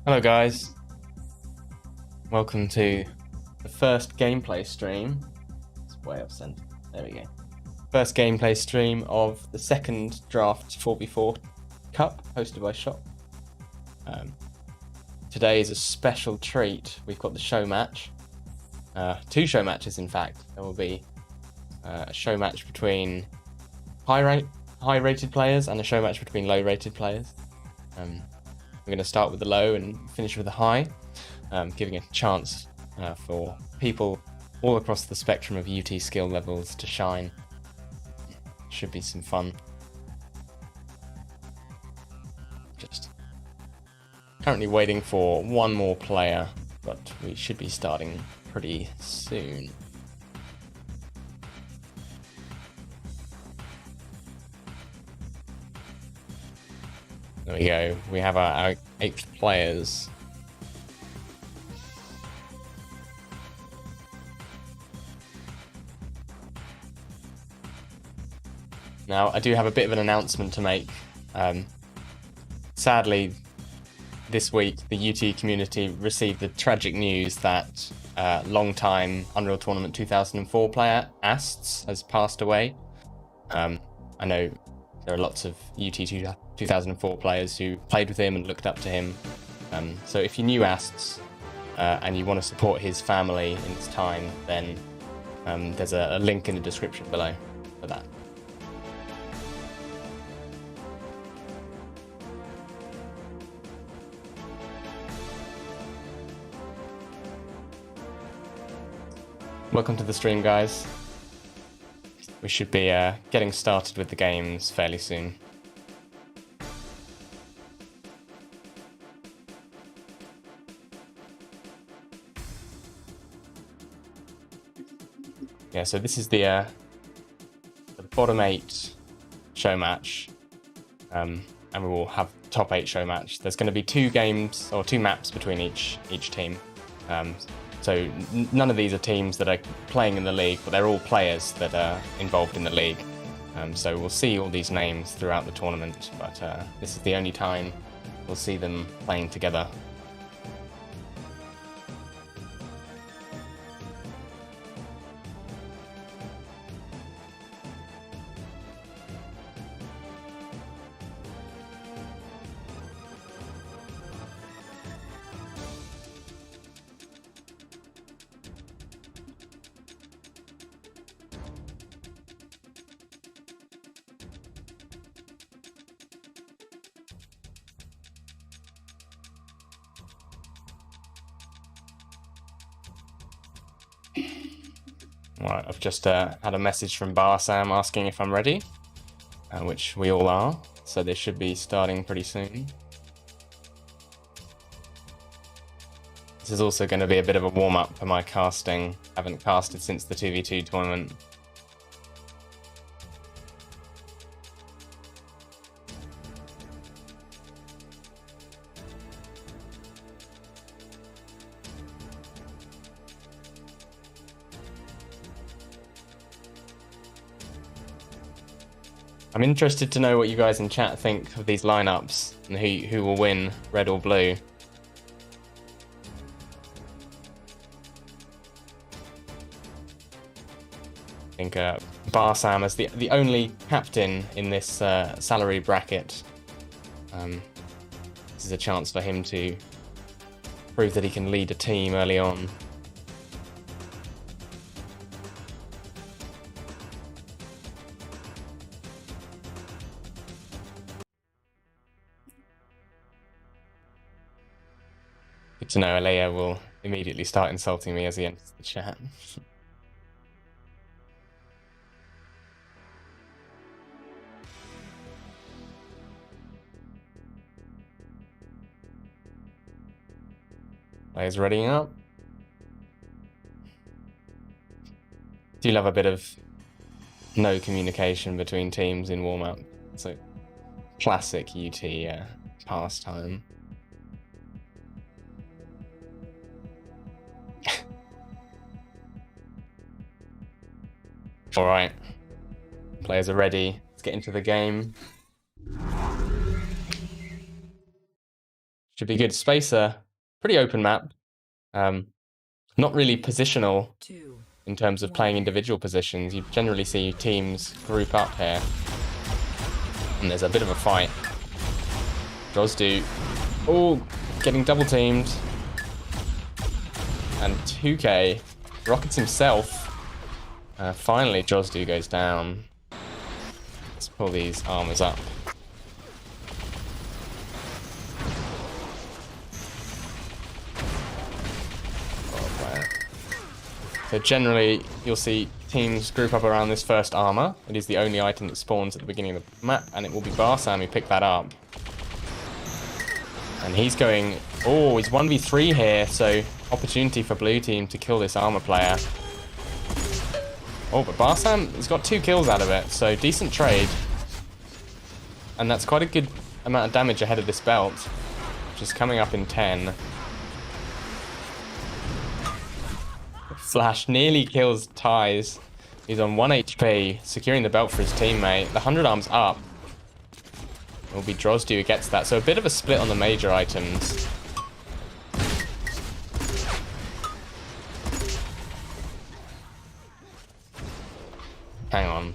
Hello guys, welcome to the first gameplay stream. It's way off center. There we go. First gameplay stream of the second draft 4v4 cup hosted by Shop. Today is a special treat. We've got the show match. Two show matches in fact. There will be a show match between high rated players and a show match between low rated players. We're going to start with the low and finish with the high, giving a chance for people all across the spectrum of UT skill levels to shine. Should be some fun. Just currently waiting for one more player, but we should be starting pretty soon. There we go. We have our 8th players. Now, I do have a bit of an announcement to make. Sadly, this week, the UT community received the tragic news that long-time Unreal Tournament 2004 player astz has passed away. I know there are lots of UT 2004 players who played with him and looked up to him. So if you knew astz and you want to support his family in his time, then there's a link in the description below for that. Welcome to the stream, guys. We should be getting started with the games fairly soon. Yeah, so this is the bottom 8 show match, and we will have top 8 show match. There's going to be 2 games or 2 maps between each team. So none of these are teams that are playing in the league, but they're all players that are involved in the league. So we'll see all these names throughout the tournament, but this is the only time we'll see them playing together. Right, I've just had a message from Barsam asking if I'm ready, which we all are, so they should be starting pretty soon. This is also going to be a bit of a warm-up for my casting. I haven't casted since the 2v2 tournament. I'm interested to know what you guys in chat think of these lineups and who will win, red or blue. I think Barsam is the only captain in this salary bracket. This is a chance for him to prove that he can lead a team early on. Good to know Alea will immediately start insulting me as he enters the chat. Players readying up. Do love a bit of no communication between teams in warm-up. It's a classic UT pastime. All right, players are ready. Let's get into the game. Should be good. Spacer, pretty open map. Not really positional in terms of playing individual positions. You generally see teams group up here, and there's a bit of a fight. Jozdu, oh, getting double teamed, and 2K rockets himself. Finally, Jozdu goes down. Let's pull these armors up. So generally, you'll see teams group up around this first armor. It is the only item that spawns at the beginning of the map, and it will be Barsam who picked that up. And he's going... Oh, he's 1v3 here, so opportunity for blue team to kill this armor player. Oh, but Barsam has got 2 kills out of it, so decent trade. And that's quite a good amount of damage ahead of this belt, which is coming up in 10. Flash nearly kills Ties. He's on 1 HP, securing the belt for his teammate. The 100 arms up. It will be Jozdu who gets that, so a bit of a split on the major items. Hang on.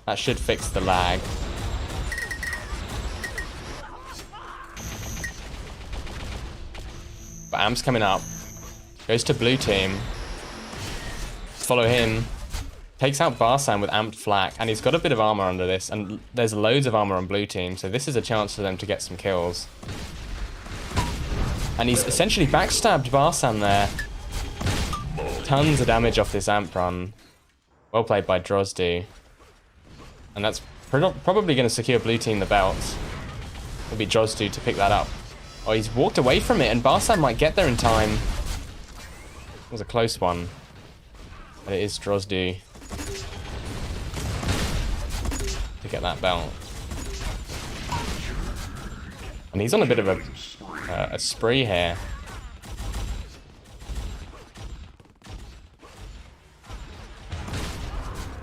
That should fix the lag. But Amp's coming up. Goes to blue team. Follow him. Takes out Barsam with amped flak, and he's got a bit of armor under this, and there's loads of armor on blue team, so this is a chance for them to get some kills. And he's essentially backstabbed Barsam there. Tons of damage off this amp run. Well played by Drozdu. And that's probably going to secure blue team the belt. It'll be Drozdu to pick that up. Oh, he's walked away from it, and Barsam might get there in time. It was a close one. But it is Drozdu to get that belt. And he's on a bit of a spree here.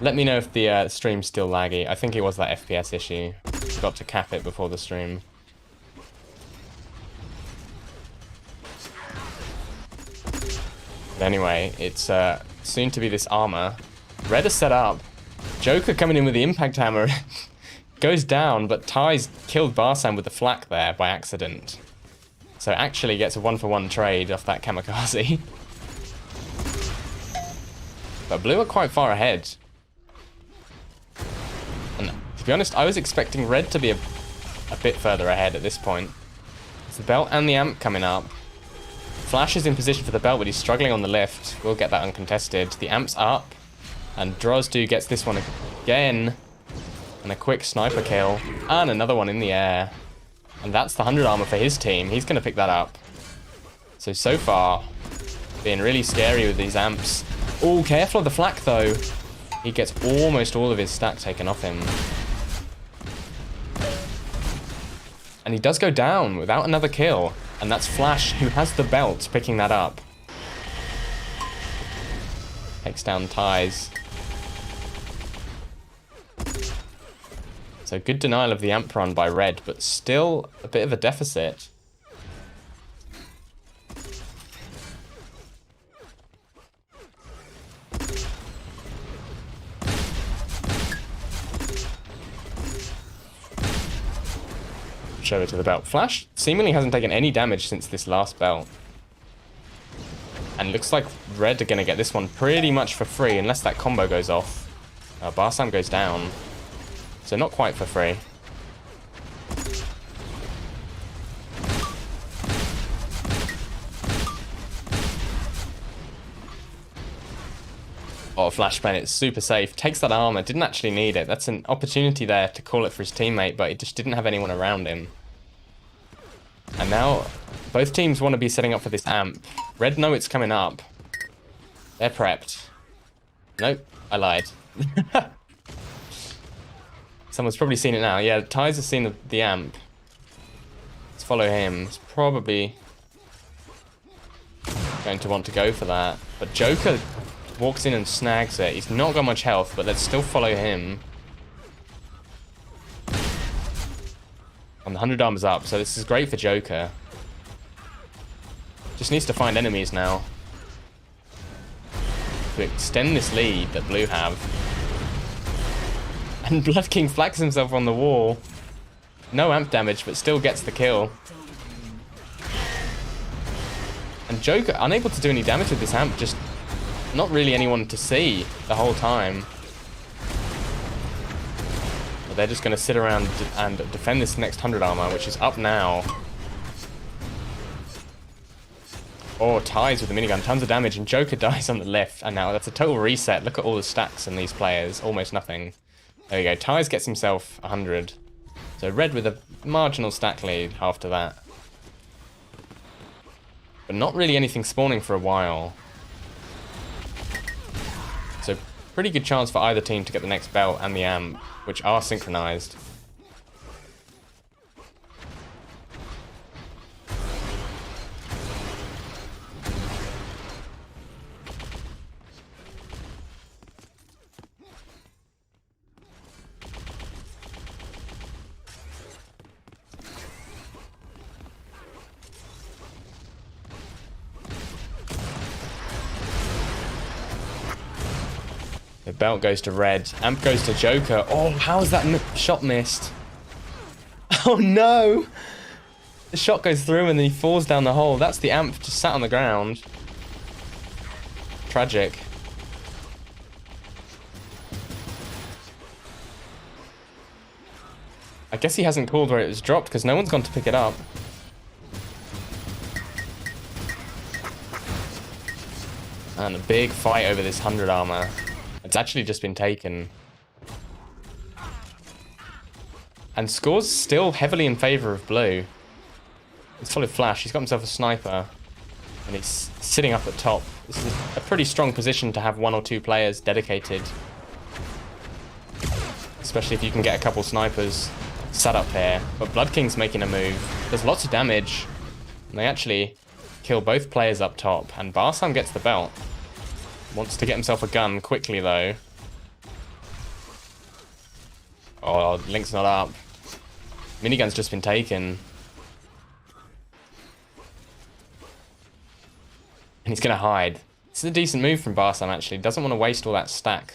Let me know if the stream's still laggy. I think it was that FPS issue. Forgot to cap it before the stream. But anyway, it's soon to be this armor. Red is set up. Joker coming in with the impact hammer. Goes down, but Ty's killed Barsam with the flak there by accident. So actually gets a 1-for-1 trade off that kamikaze. But blue are quite far ahead. And to be honest, I was expecting red to be a bit further ahead at this point. It's the belt and the amp coming up. Flash is in position for the belt, but he's struggling on the lift. We'll get that uncontested. The amp's up. And Drozdu gets this one again. And a quick sniper kill. And another one in the air. And that's the 100 armor for his team. He's going to pick that up. So far, being really scary with these amps. Oh, careful of the flak, though. He gets almost all of his stack taken off him. And he does go down without another kill. And that's Flash, who has the belt, picking that up. Takes down Ties. So good denial of the amp run by red, but still a bit of a deficit. Show it to the belt. Flash seemingly hasn't taken any damage since this last belt. And looks like red are going to get this one pretty much for free, unless that combo goes off. Barsam goes down. So not quite for free. Oh, Flashbang, it's super safe. Takes that armor, didn't actually need it. That's an opportunity there to call it for his teammate, but he just didn't have anyone around him. And now, both teams want to be setting up for this amp. Red know it's coming up. They're prepped. Nope, I lied. Someone's probably seen it now. Yeah, Ties has seen the amp. Let's follow him. He's probably going to want to go for that. But Joker walks in and snags it. He's not got much health, but let's still follow him. And the 100 armor's up, so this is great for Joker. Just needs to find enemies now to extend this lead that blue have. And Blood King flags himself on the wall. No amp damage, but still gets the kill. And Joker, unable to do any damage with this amp, just not really anyone to see the whole time. But they're just going to sit around and defend this next 100 armor, which is up now. Oh, Ties with the minigun, tons of damage, and Joker dies on the left. And now that's a total reset. Look at all the stacks in these players, almost nothing. There we go, Ties gets himself 100. So red with a marginal stack lead after that. But not really anything spawning for a while. So pretty good chance for either team to get the next belt and the amp, which are synchronized. The belt goes to red. Amp goes to Joker. Oh, how is that shot missed? Oh no! The shot goes through and then he falls down the hole. That's the amp just sat on the ground. Tragic. I guess he hasn't called where it was dropped because no one's gone to pick it up. And a big fight over this 100 armor. It's actually just been taken. And score's still heavily in favor of blue. He's solid flash. He's got himself a sniper. And he's sitting up at top. This is a pretty strong position to have 1 or 2 players dedicated. Especially if you can get a couple snipers set up here. But Blood King's making a move. There's lots of damage. And they actually kill both players up top. And Barsam gets the belt. Wants to get himself a gun quickly, though. Oh, Link's not up. Minigun's just been taken. And he's going to hide. This is a decent move from Barsam, actually. Doesn't want to waste all that stack.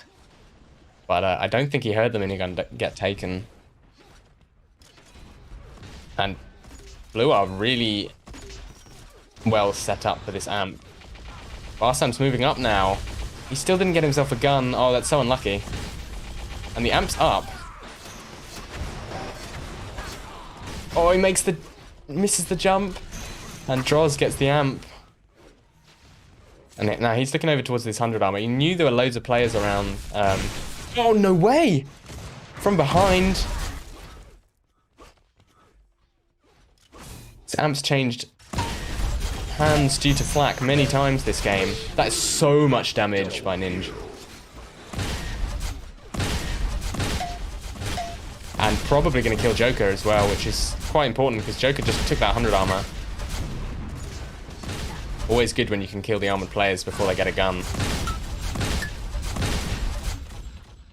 But I don't think he heard the minigun get taken. And blue are really well set up for this amp. Barsam's moving up now. He still didn't get himself a gun. Oh, that's so unlucky. And the amp's up. Oh, he misses the jump. And Droz gets the amp. And now he's looking over towards this 100 armor. He knew there were loads of players around. Oh, no way! From behind. This amp's changed hands due to flak many times this game. That is so much damage by Ninja. And probably going to kill Joker as well, which is quite important because Joker just took that 100 armor. Always good when you can kill the armored players before they get a gun.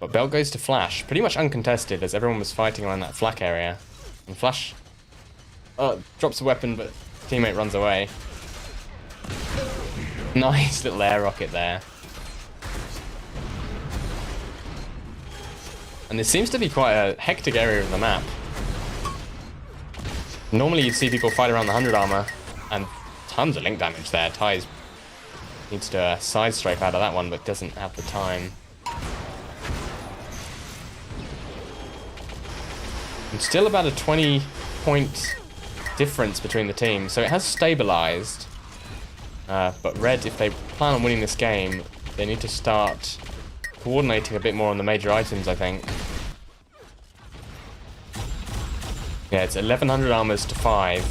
But belt goes to Flash, pretty much uncontested as everyone was fighting around that flak area. And Flash drops a weapon, but teammate runs away. Nice little air rocket there. And this seems to be quite a hectic area of the map. Normally you'd see people fight around the 100 armor, and tons of link damage there. Ty's needs to side strafe out of that one, but doesn't have the time. And still about a 20-point difference between the teams, so it has stabilized. But Red, if they plan on winning this game, they need to start coordinating a bit more on the major items, I think. Yeah, it's 1100 armors to 5.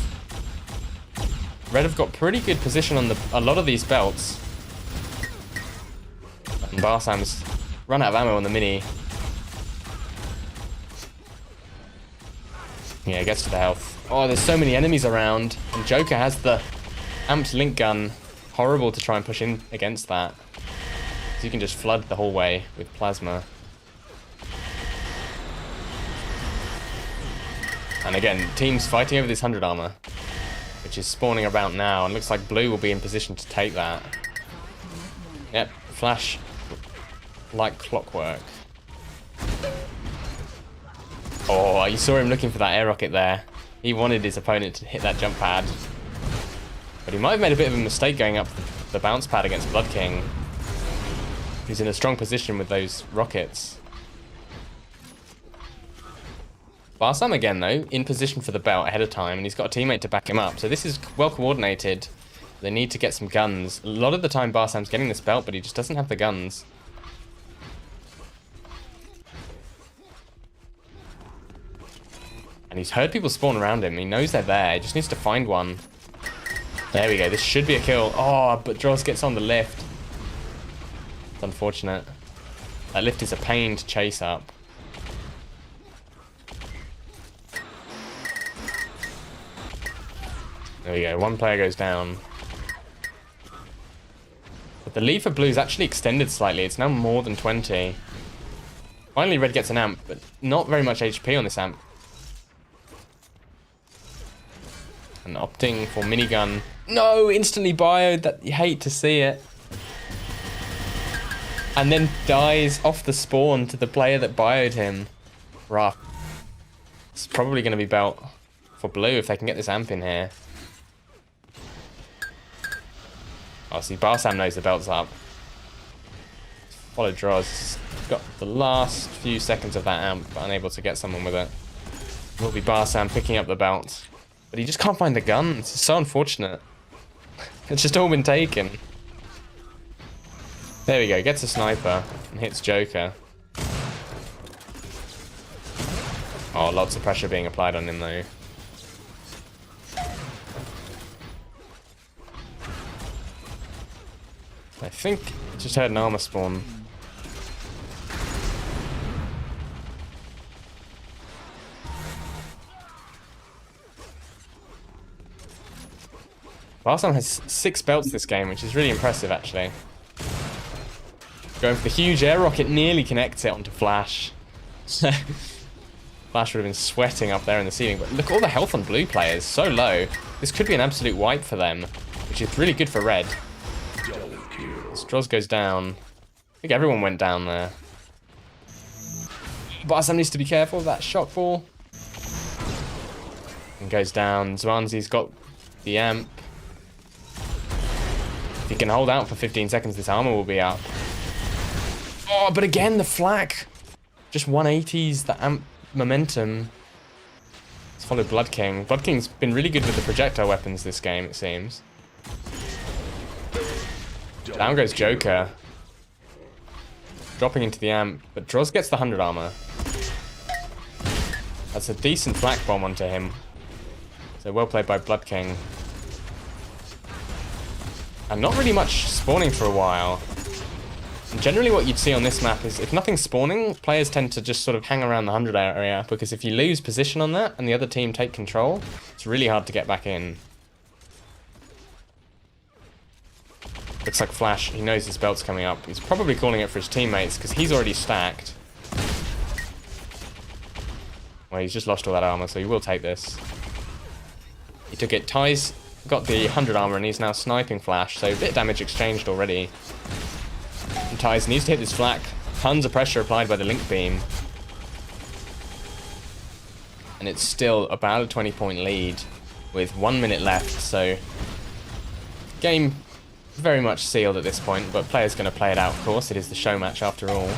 Red have got pretty good position on a lot of these belts. And Barsam's run out of ammo on the mini. Yeah, gets to the health. Oh, there's so many enemies around. And Joker has the amped link gun. Horrible to try and push in against that. So you can just flood the whole way with plasma. And again, teams fighting over this 100 armor, which is spawning about now, and looks like blue will be in position to take that. Yep, Flash like clockwork. Oh, you saw him looking for that air rocket there. He wanted his opponent to hit that jump pad. But he might have made a bit of a mistake going up the bounce pad against Blood King. He's in a strong position with those rockets. Barsam again, though, in position for the belt ahead of time, and he's got a teammate to back him up. So this is well coordinated. They need to get some guns. A lot of the time Barsam's getting this belt, but he just doesn't have the guns. And he's heard people spawn around him. He knows they're there. He just needs to find one. There we go. This should be a kill. Oh, but Droz gets on the lift. It's unfortunate. That lift is a pain to chase up. There we go. One player goes down. But the lead for blue is actually extended slightly. It's now more than 20. Finally, red gets an amp, but not very much HP on this amp. And opting for minigun. No, instantly bioed. That you hate to see it. And then dies off the spawn to the player that bioed him. Rough. It's probably going to be belt for blue if they can get this amp in here. Oh, see, Barsam knows the belt's up. Follow Droz. Got the last few seconds of that amp, but unable to get someone with it. Will be Barsam picking up the belt. But he just can't find the gun. It's so unfortunate. It's just all been taken. There we go, gets a sniper and hits Joker. Oh, lots of pressure being applied on him though. I think I just heard an armor spawn. Barsam has 6 belts this game, which is really impressive actually. Going for the huge air rocket, nearly connects it onto Flash. Flash would have been sweating up there in the ceiling, but look, all the health on blue players, so low. This could be an absolute wipe for them, which is really good for red. Stroz goes down. I think everyone went down there. Barsam needs to be careful of that shock ball. And goes down. Zwanzi's got the amp. If he can hold out for 15 seconds, this armor will be up. Oh, but again, the flak. Just 180s, the amp momentum. Let's follow Blood King. Blood King's been really good with the projectile weapons this game, it seems. Down goes Joker. Dropping into the amp, but Droz gets the 100 armor. That's a decent flak bomb onto him. So well played by Blood King. And not really much spawning for a while. And generally what you'd see on this map is if nothing's spawning, players tend to just sort of hang around the 100 area, because if you lose position on that and the other team take control, it's really hard to get back in. Looks like Flash, he knows his belt's coming up. He's probably calling it for his teammates because he's already stacked. Well, he's just lost all that armor, so he will take this. He took it. Ty's got the 100 armor and he's now sniping Flash, so a bit of damage exchanged already. And Ty's needs to hit this flak. Tons of pressure applied by the link beam. And it's still about a 20-point lead with 1 minute left, so game very much sealed at this point, but players going to play it out, of course. It is the show match after all.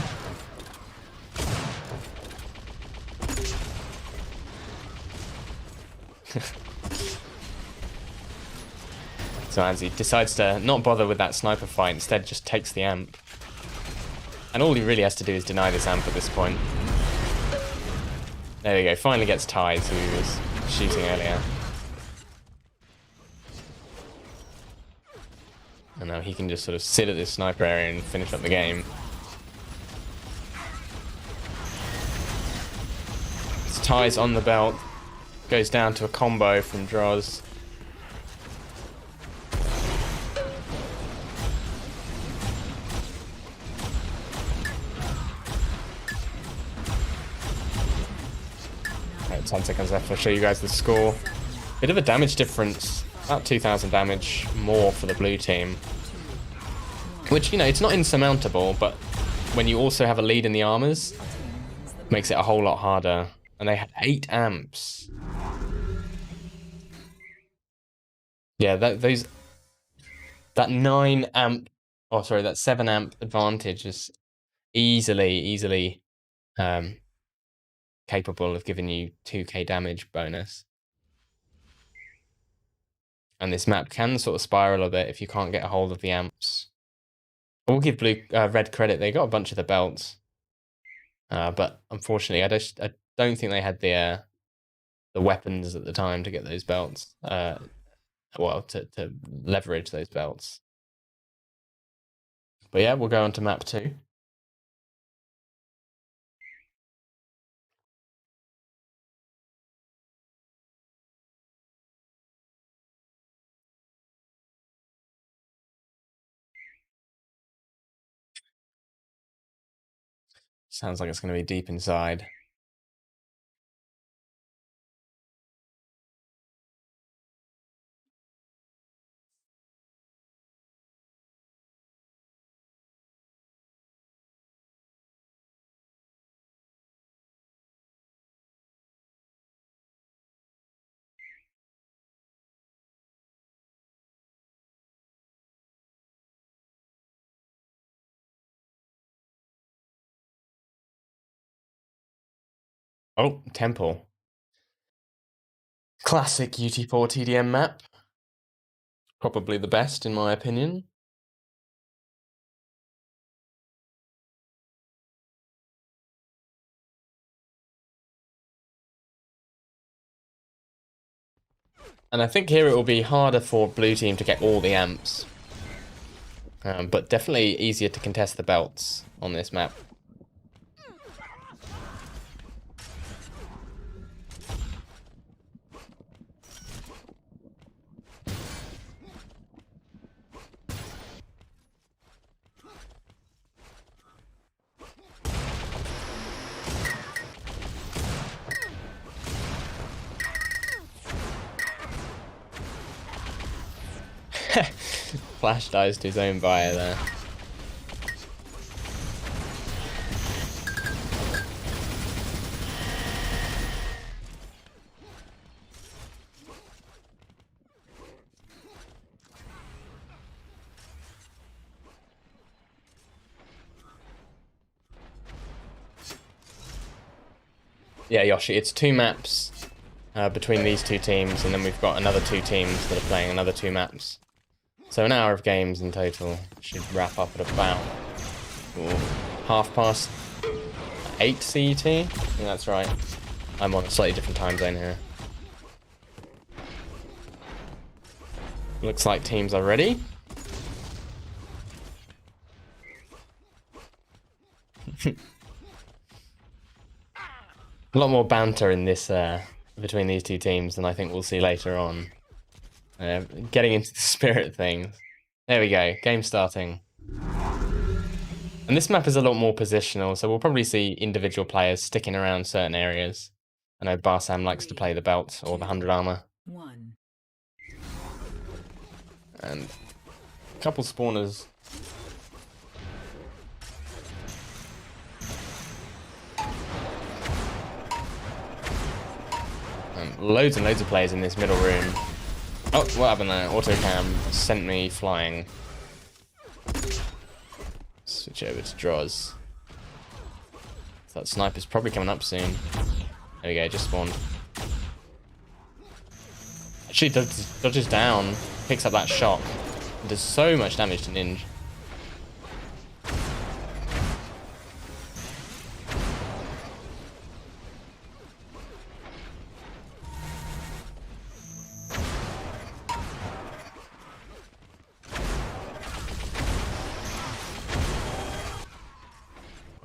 So Anzi decides to not bother with that sniper fight, instead just takes the amp. And all he really has to do is deny this amp at this point. There we go, finally gets Ty, who was shooting earlier. And now he can just sort of sit at this sniper area and finish up the game. It's Ty's on the belt. Goes down to a combo from Droz. Right, 10 seconds left. I'll show you guys the score. Bit of a damage difference. About 2,000 damage more for the blue team. Which, you know, it's not insurmountable, but when you also have a lead in the armors, it makes it a whole lot harder. And they had 8 amps. Yeah, that 9 amp, oh sorry, that 7 amp advantage is easily capable of giving you 2k damage bonus. And this map can sort of spiral a bit if you can't get a hold of the amps. I will give red credit. They got a bunch of the belts, but unfortunately, I don't think they had the weapons at the time to get those belts. Well, to leverage those belts. But yeah, we'll go on to map 2. Sounds like it's going to be deep inside. Oh, Temple. Classic UT4 TDM map. Probably the best in my opinion. And I think here it will be harder for blue team to get all the amps. But definitely easier to contest the belts on this map. Flash dies to his own buyer there. Yeah, Yoshi, it's 2 maps between these 2 teams, and then we've got another 2 teams that are playing another 2 maps. So an hour of games in total. Should wrap up at about 8:30 CET. I think that's right. I'm on a slightly different time zone here. Looks like teams are ready. A lot more banter in this between these 2 teams than I think we'll see later on. Getting into the spirit things. There we go, game starting. And this map is a lot more positional, so we'll probably see individual players sticking around certain areas. I know Barsam likes to play the belt or the 100 armor. And a couple spawners. And loads of players in this middle room. Oh, what happened there? Autocam sent me flying. Switch over to draws. So that sniper's probably coming up soon. There we go, just spawned. Actually dodges down, picks up that shock. It does so much damage to Ninja.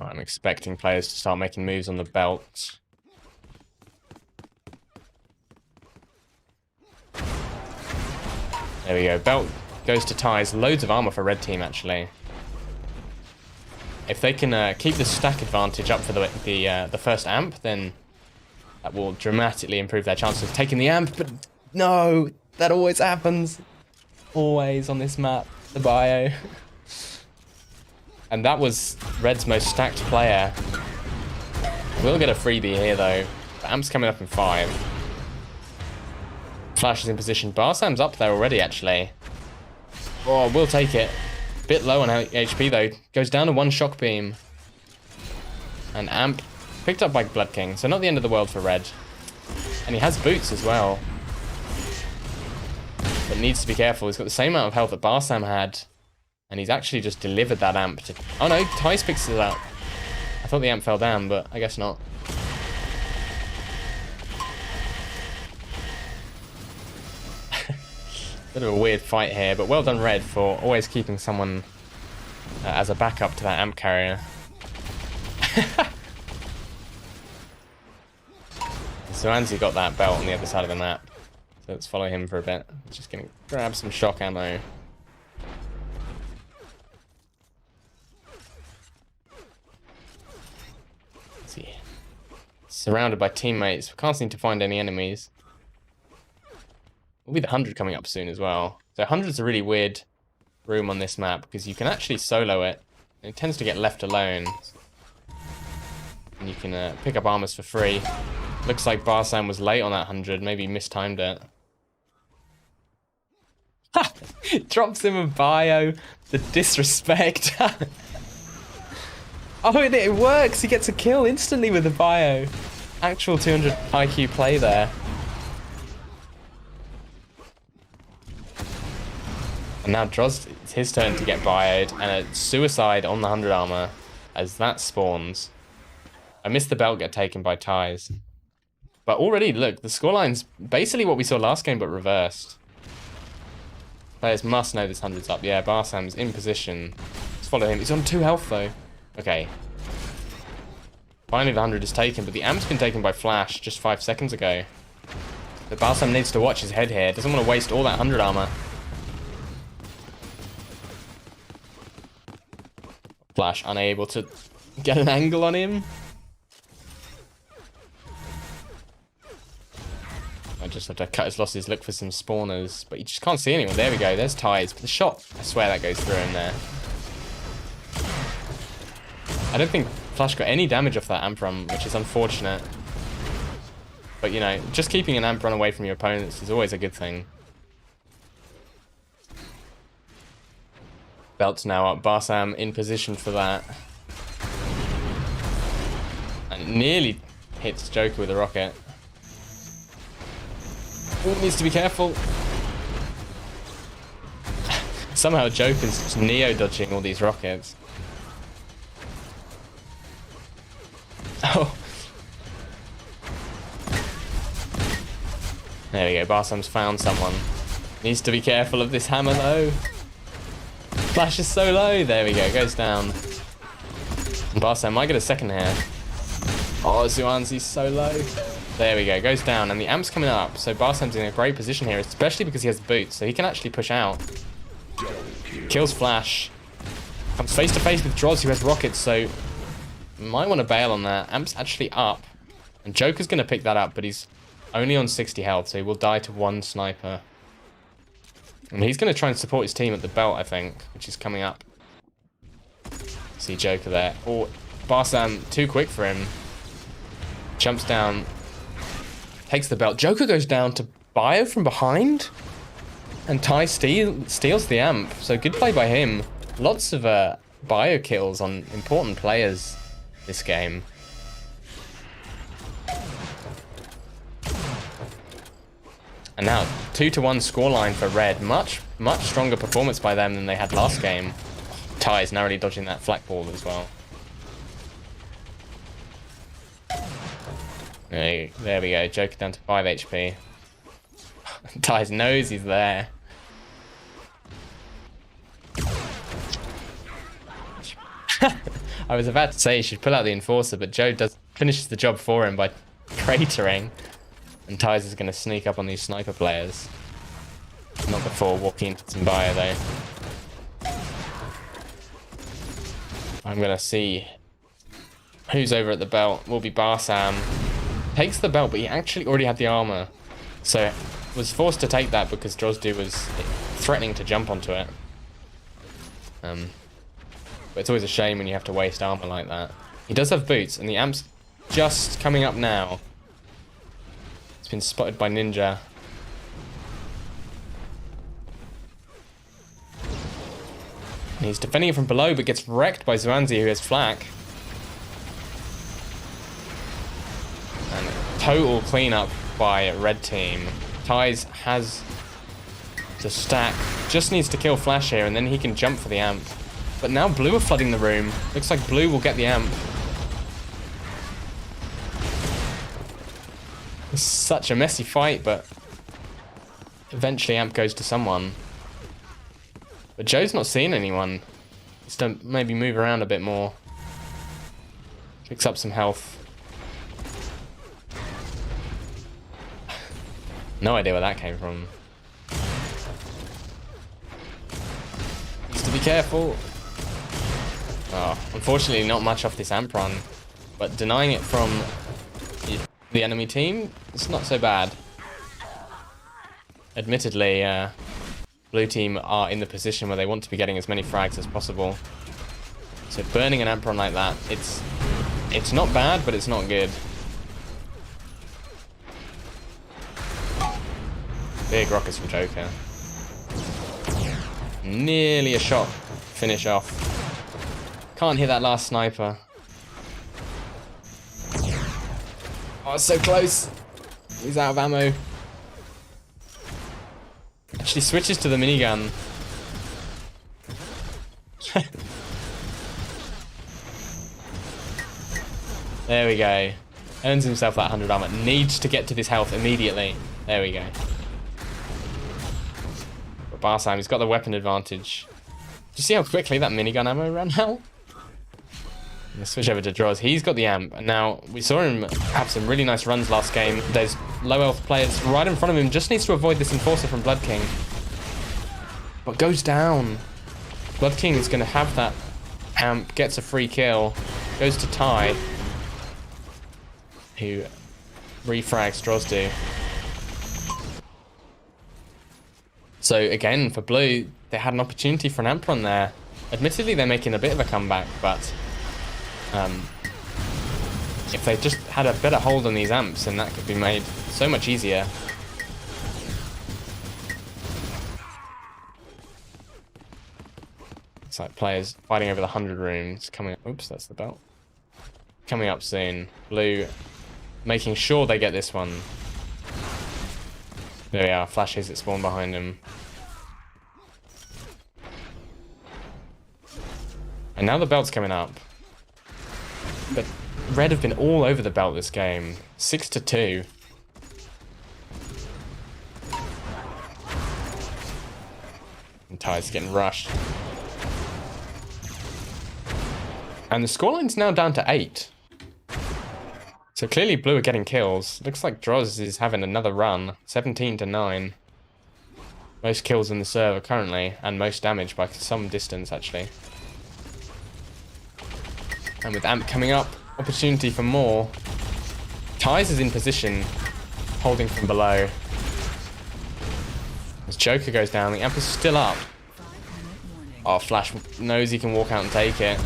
I'm expecting players to start making moves on the belt. There we go. Belt goes to ties. Loads of armor for red team, actually. If they can keep the stack advantage up for the first amp, then that will dramatically improve their chances of taking the amp. But no, that always happens. Always on this map, the bio. And that was Red's most stacked player. We'll get a freebie here, though. The amp's coming up in 5. Flash is in position. Barsam's up there already, actually. Oh, we'll take it. Bit low on HP, though. Goes down to 1 shock beam. And amp picked up by Blood King, so not the end of the world for Red. And he has boots as well. But needs to be careful. He's got the same amount of health that Barsam had. And he's actually just delivered that amp to... Oh no, Tice picks it up. I thought the amp fell down, but I guess not. Bit of a weird fight here, but well done Red for always keeping someone as a backup to that amp carrier. So Anzi got that belt on the other side of the map. So let's follow him for a bit. Just gonna grab some shock ammo. Surrounded by teammates. We can't seem to find any enemies. Will be the 100 coming up soon as well. So 100's a really weird room on this map because you can actually solo it. And it tends to get left alone. And you can pick up armors for free. Looks like Barsam was late on that 100. Maybe mistimed it. Ha! Drops him a bio. The disrespect. Oh, it works! He gets a kill instantly with the bio. Actual 200 IQ play there. And now Droz, it's his turn to get bioed, and a suicide on the 100 armor as that spawns. I missed the belt get taken by Ties. But already, look, the scoreline's basically what we saw last game, but reversed. Players must know this 100's up. Yeah, Barsam's in position. Let's follow him. He's on 2 health, though. Okay. Finally, the 100 is taken, but the amp's been taken by Flash just 5 seconds ago. But Barsam needs to watch his head here. Doesn't want to waste all that 100 armor. Flash unable to get an angle on him. I just have to cut his losses, look for some spawners, but you just can't see anyone. There we go, there's ties. But the shot, I swear that goes through him there. I don't think Flash got any damage off that amp run, which is unfortunate. But you know, just keeping an amp run away from your opponents is always a good thing. Belt's now up, Barsam in position for that. And it nearly hits Joker with a rocket. Ooh, needs to be careful. Somehow Joker's just neo-dodging all these rockets. Oh. There we go, Barsam's found someone. Needs to be careful of this hammer though. Flash is so low. There we go, goes down. And Barsam might get a second here. Oh, Zuanzi's so low. There we go, goes down, and the amp's coming up, so Barsam's in a great position here, especially because he has boots, so he can actually push out. Kills Flash. Comes face to face with Droz, who has rockets, so might want to bail on that. Amp's actually up, and Joker's going to pick that up, but he's only on 60 health, so he will die to 1 sniper. And he's going to try and support his team at the belt, I think, which is coming up. See Joker there. Oh, Barsam, too quick for him. Jumps down. Takes the belt. Joker goes down to Bio from behind. And Ty steals the amp. So good play by him. Lots of Bio kills on important players this game. And now 2-1 scoreline for Red. Much stronger performance by them than they had last game. Ty is narrowly dodging that flak ball as well. There we go, Joker down to 5 HP. Ty's knows he's there. I was about to say he should pull out the Enforcer, but Joe finishes the job for him by cratering. And Ty's is going to sneak up on these sniper players. Not before walking into some bio though. I'm going to see who's over at the belt. Will be Barsam. Takes the belt, but he actually already had the armor. So was forced to take that because Drozdu was threatening to jump onto it. But it's always a shame when you have to waste armor like that. He does have boots, and the amp's just coming up now. It's been spotted by Ninja. And he's defending it from below, but gets wrecked by Zuanzi, who has flak. And total cleanup by Red Team. Ty's has to stack. Just needs to kill Flash here, and then he can jump for the amp. But now Blue are flooding the room. Looks like Blue will get the amp. It's such a messy fight, but eventually amp goes to someone. But Joe's not seeing anyone. Just to maybe move around a bit more. Picks up some health. No idea where that came from. Needs to be careful. Oh, unfortunately not much off this amp run. But denying it from the enemy team, it's not so bad. Admittedly, Blue team are in the position where they want to be getting as many frags as possible. So burning an amp run like that, it's not bad, but it's not good. Big rockets from Joker. Nearly a shot. Finish off. Can't hit that last sniper. Oh, it's so close. He's out of ammo. Actually switches to the minigun. There we go. Earns himself that 100 armor. Needs to get to this health immediately. There we go. But Barsam, he's got the weapon advantage. Do you see how quickly that minigun ammo ran out? Let's switch over to Droz. He's got the amp. And now, we saw him have some really nice runs last game. There's low health players right in front of him. Just needs to avoid this Enforcer from Blood King. But goes down. Blood King is going to have that amp. Gets a free kill. Goes to Ty, who refrags Drozdu. So again, for Blue, they had an opportunity for an amp run there. Admittedly, they're making a bit of a comeback, but if they just had a better hold on these amps, then that could be made so much easier. It's like players fighting over the 100 rooms coming. Oops, that's the belt. Coming up soon. Blue making sure they get this one. There we are. Flashes that spawn behind him. And now the belt's coming up. But Red have been all over the belt this game. 6-2. And Ty's getting rushed. And the scoreline's now down to 8. So clearly Blue are getting kills. Looks like Droz is having another run. 17-9. Most kills in the server currently, and most damage by some distance actually. And with Amp coming up, opportunity for more. Ty's is in position, holding from below. As Joker goes down, the Amp is still up. Oh, Flash knows he can walk out and take it.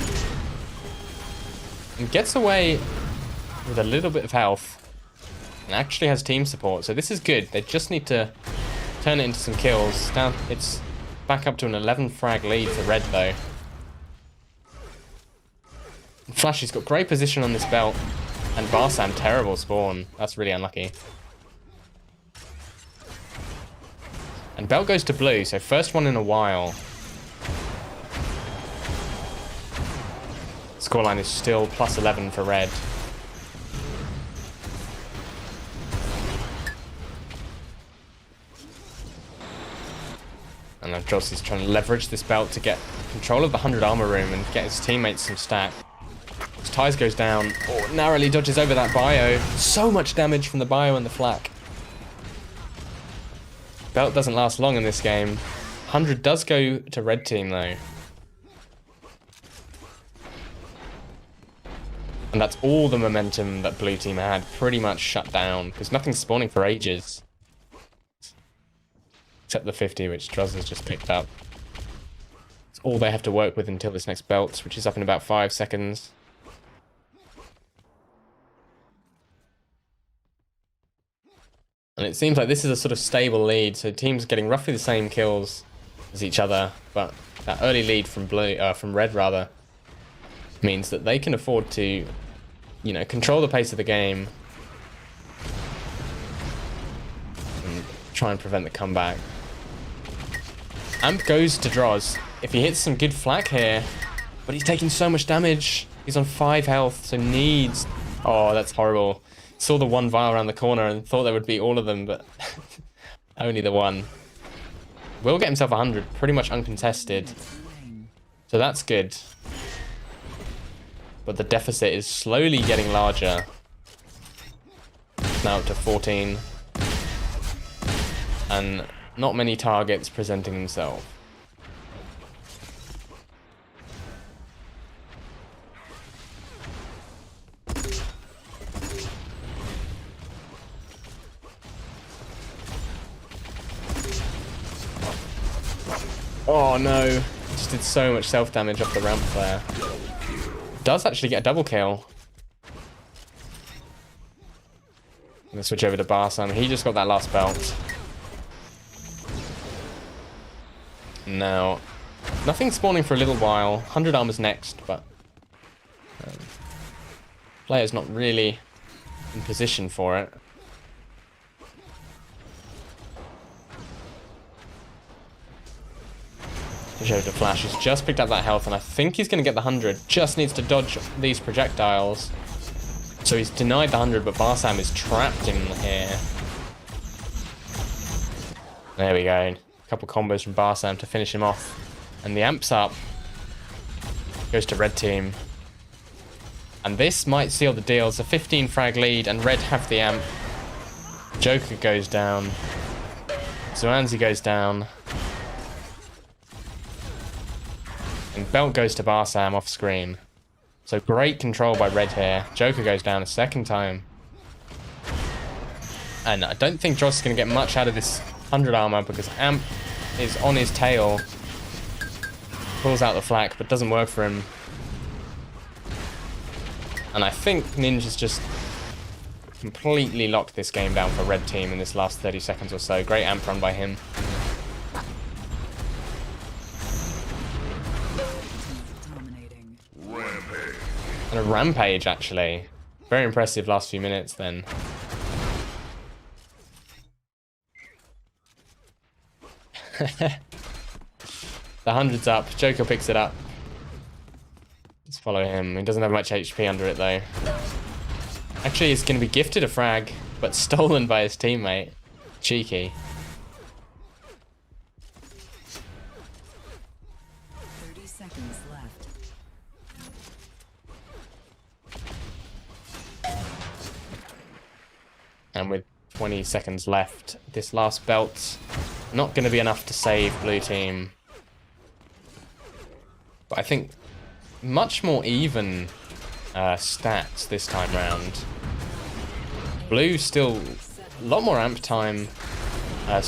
And gets away with a little bit of health. And actually has team support, so this is good. They just need to turn it into some kills. Now it's back up to an 11 frag lead for Red though. Flashy's got great position on this belt. And Barsam, terrible spawn. That's really unlucky. And belt goes to Blue, so first one in a while. Scoreline is still plus 11 for Red. And now Droz is trying to leverage this belt to get control of the 100 armor room and get his teammates some stack. As Ty's goes down, oh, narrowly dodges over that bio. So much damage from the bio and the flak. Belt doesn't last long in this game. 100 does go to Red team though. And that's all the momentum that Blue team had pretty much shut down, because nothing's spawning for ages. Except the 50, which Droz has just picked up. It's all they have to work with until this next belt, which is up in about 5 seconds. And it seems like this is a sort of stable lead, so teams getting roughly the same kills as each other, but that early lead from Red rather, means that they can afford to, you know, control the pace of the game and try and prevent the comeback. Amp goes to Droz. If he hits some good flak here, but he's taking so much damage. He's on 5 health, so needs... Oh, that's horrible. Saw the one vial around the corner and thought there would be all of them, but only the one. Will get himself 100, pretty much uncontested. So that's good. But the deficit is slowly getting larger. Now up to 14. And not many targets presenting themselves. Oh no, just did so much self-damage off the ramp there. Does actually get a double kill. I'm gonna switch over to Barsam. He just got that last belt. Now, nothing spawning for a little while. 100 armor's next, but player's not really in position for it. Switch over to Flash. He's just picked up that health, and I think he's going to get the 100. Just needs to dodge these projectiles. So he's denied the 100, but Barsam is trapped in here. There we go. A couple combos from Barsam to finish him off. And the amp's up. Goes to red team. And this might seal the deal. It's a 15 frag lead, and red have the amp. Joker goes down. Zwanzi goes down. And belt goes to Barsam off screen. So great control by red here. Joker goes down a second time. And I don't think Joss is going to get much out of this 100 armor because amp is on his tail. Pulls out the flak, but doesn't work for him. And I think Ninja's just completely locked this game down for red team in this last 30 seconds or so. Great amp run by him. And a rampage, actually. Very impressive last few minutes then. The 100's up. Joker picks it up. Let's follow him. He doesn't have much HP under it, though. Actually, he's going to be gifted a frag, but stolen by his teammate. Cheeky. 30 seconds left. And with 20 seconds left, this last belt's not going to be enough to save blue team. But I think much more even stats this time round. Blue still a lot more amp time, a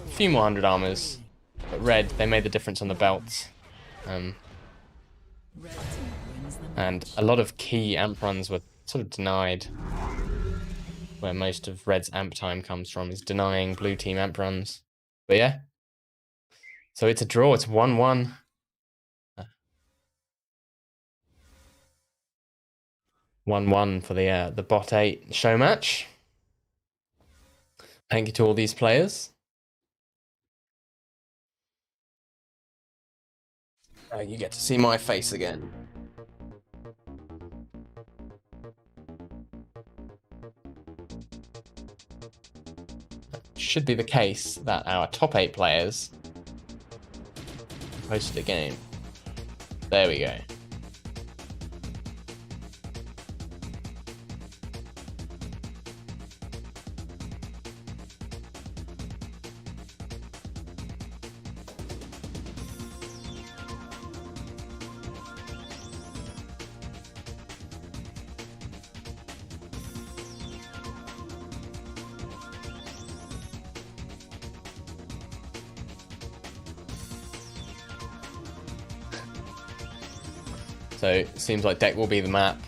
few more 100 armors. But red, they made the difference on the belts. And a lot of key amp runs were sort of denied. Where most of red's amp time comes from is denying blue team amp runs. But yeah. So it's a draw, it's 1-1. 1-1 for the bot 8 show match. Thank you to all these players. You get to see my face again. Should be the case that our top 8 players hosted a game. There we go. So it seems like deck will be the map.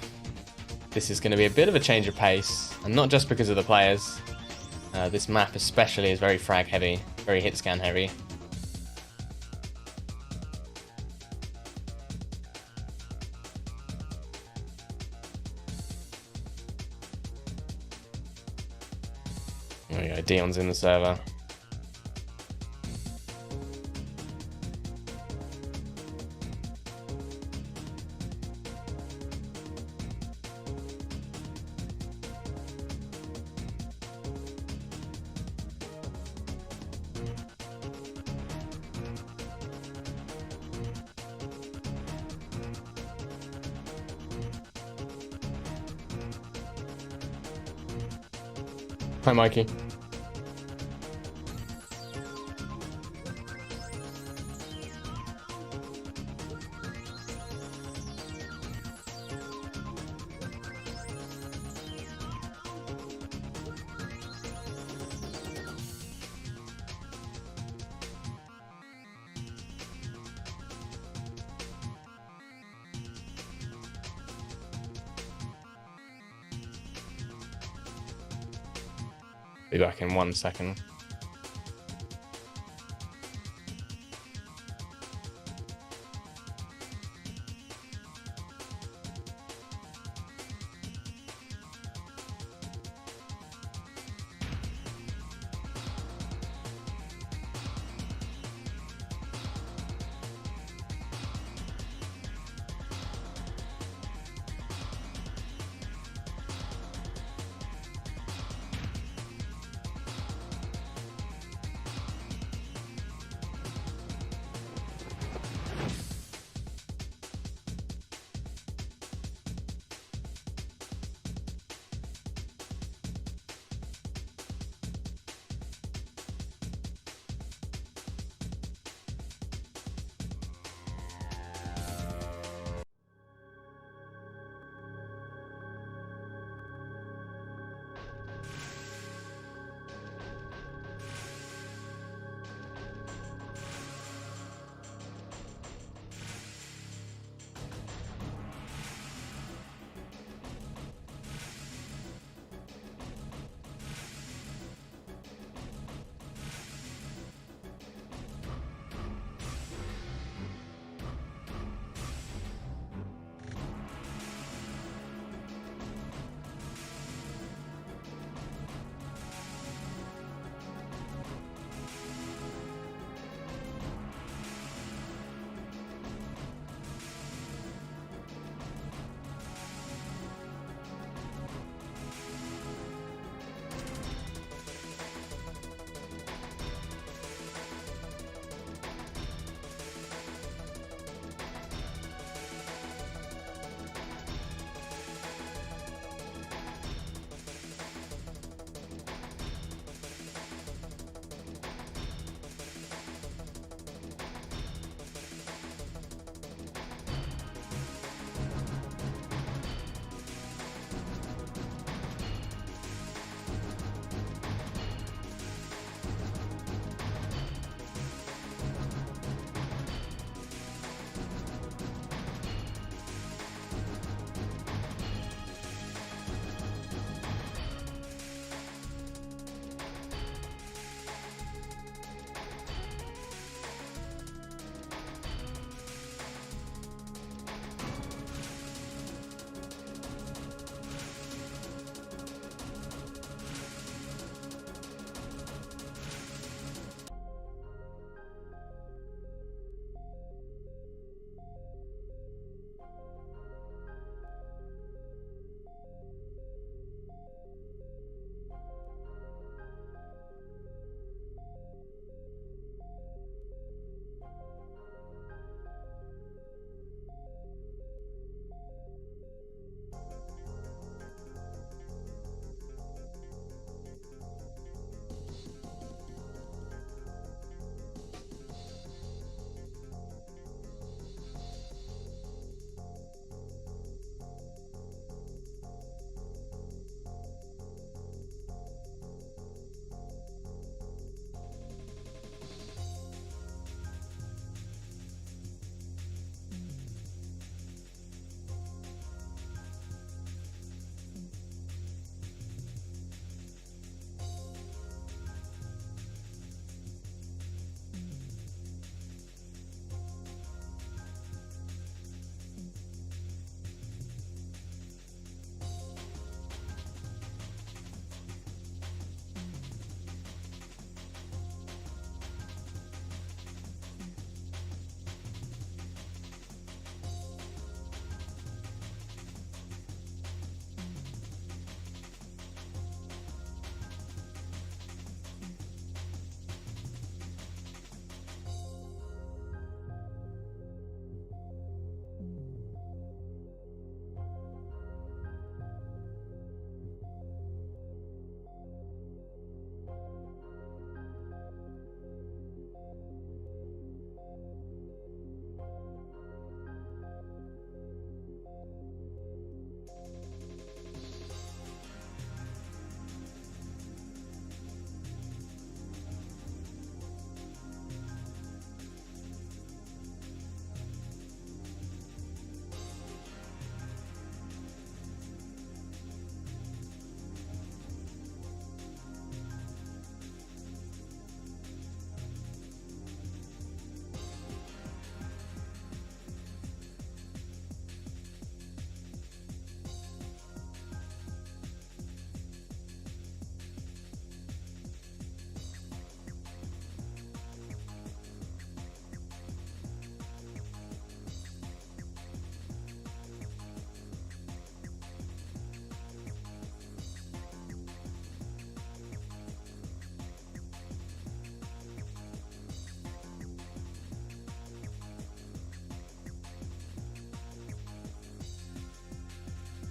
This is going to be a bit of a change of pace, and not just because of the players. This map especially is very frag heavy, very hit scan heavy. There we go, Dion's in the server. Hi, Mikey. Be back in 1 second.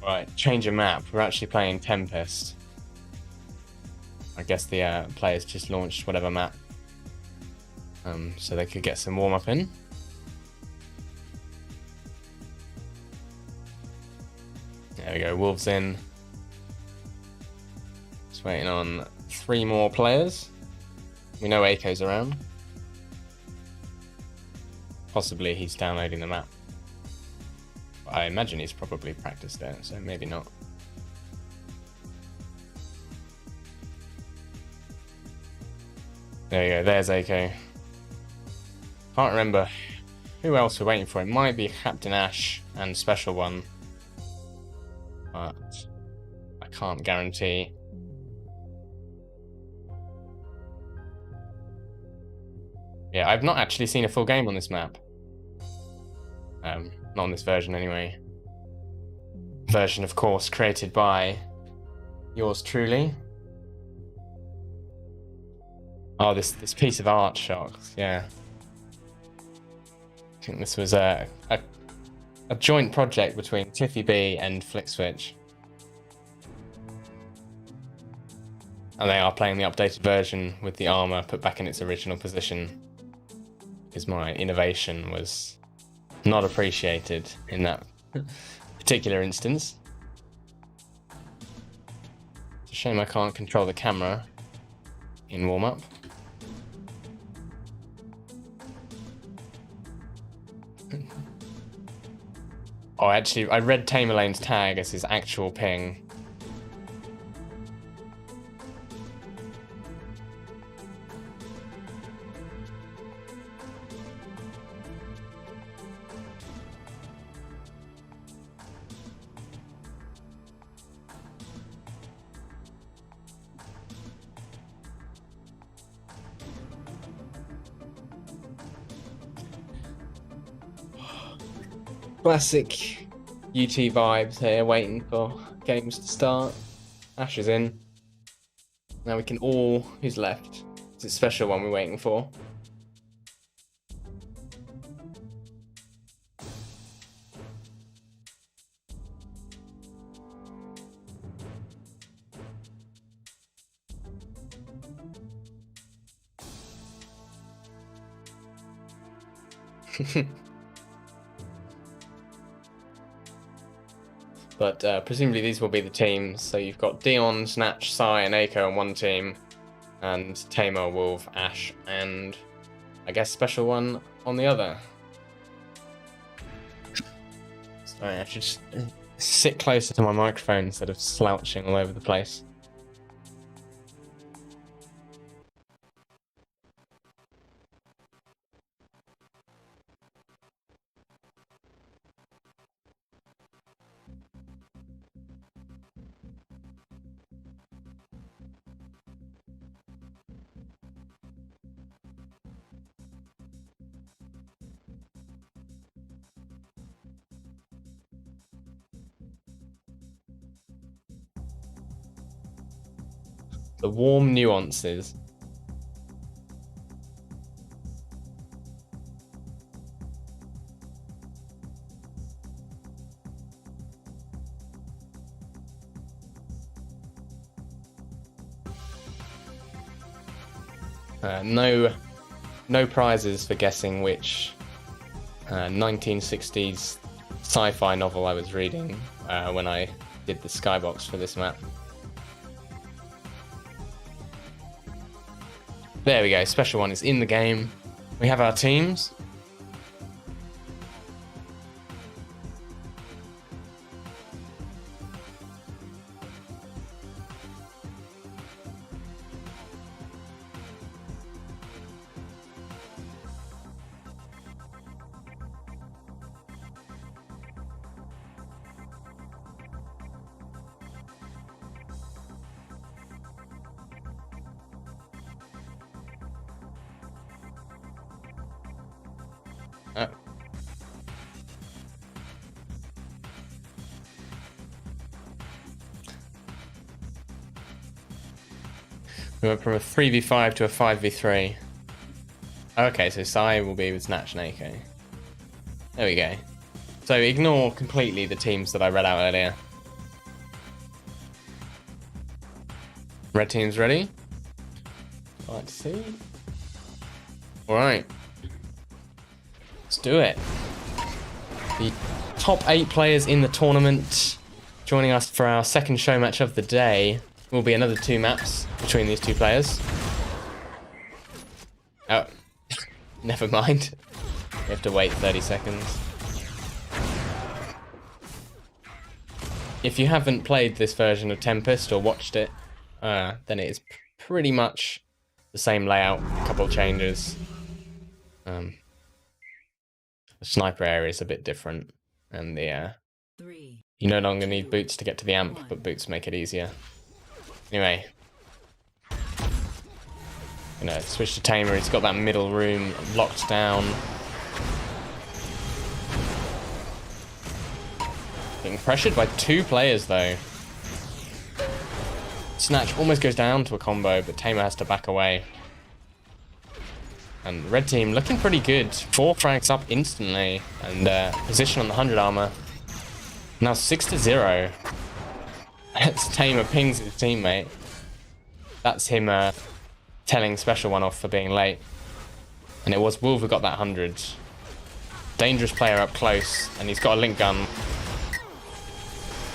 Right, change of map. We're actually playing Tempest. I guess the players just launched whatever map. So they could get some warm-up in. There we go, Wolves in. Just waiting on 3 more players. We know Aiko's around. Possibly he's downloading the map. I imagine he's probably practiced it, so maybe not. There you go, there's Aiko. Can't remember who else we're waiting for. It might be Captain Ash and Special One, but I can't guarantee. Yeah, I've not actually seen a full game on this map. Not on this version anyway. Version, of course, created by yours truly. Oh, this piece of art, Sharks, yeah. I think this was a joint project between Tiffy B and FlickSwitch. And they are playing the updated version with the armor put back in its original position, because my innovation was not appreciated in that particular instance. It's a shame I can't control the camera in warm-up. Oh, actually, I read Tamerlane's tag as his actual ping. Classic UT vibes here, waiting for games to start. Ash is in. Now we can all... Who's left? It's a special one we're waiting for. But presumably these will be the teams. So you've got Dion, Snatch, Sai, and Aiko on one team, and Tamer, Wolf, Ash, and I guess Special One on the other. Sorry, I should just sit closer to my microphone instead of slouching all over the place. The warm nuances. No prizes for guessing which 1960s sci-fi novel I was reading when I did the skybox for this map. There we go, Special One is in the game. We have our teams. We went from a 3v5 to a 5v3. Okay, so Sai will be with Snatch and Aiko. There we go. So ignore completely the teams that I read out earlier. Red team's ready. Let's see. All right. Let's do it. The top 8 players in the tournament joining us for our second show match of the day. Will be another 2 maps between these 2 players. Oh, never mind. We have to wait 30 seconds. If you haven't played this version of Tempest or watched it, then it is pretty much the same layout, a couple of changes. The sniper area is a bit different, and the you no longer need boots to get to the amp, but boots make it easier. Anyway, gonna switch to Tamer. He's got that middle room locked down. Getting pressured by 2 players though. Snatch almost goes down to a combo, but Tamer has to back away. And red team looking pretty good. 4 frags up instantly, and position on the 100 armor. Now 6-0. As Tamer pings his teammate. That's him telling Special One off for being late. And it was Wolf who got that 100. Dangerous player up close, and he's got a link gun.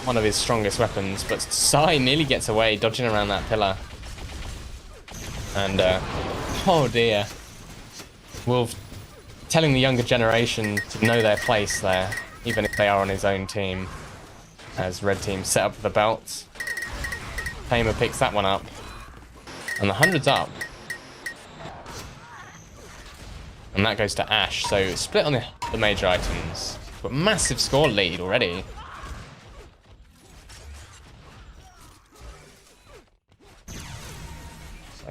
One of his strongest weapons, but Sai nearly gets away, dodging around that pillar. And, oh dear. Wolf telling the younger generation to know their place there, even if they are on his own team. As red team set up the belt. Tamer picks that one up. And the 100's up. And that goes to Ash, so split on the major items. But massive score lead already.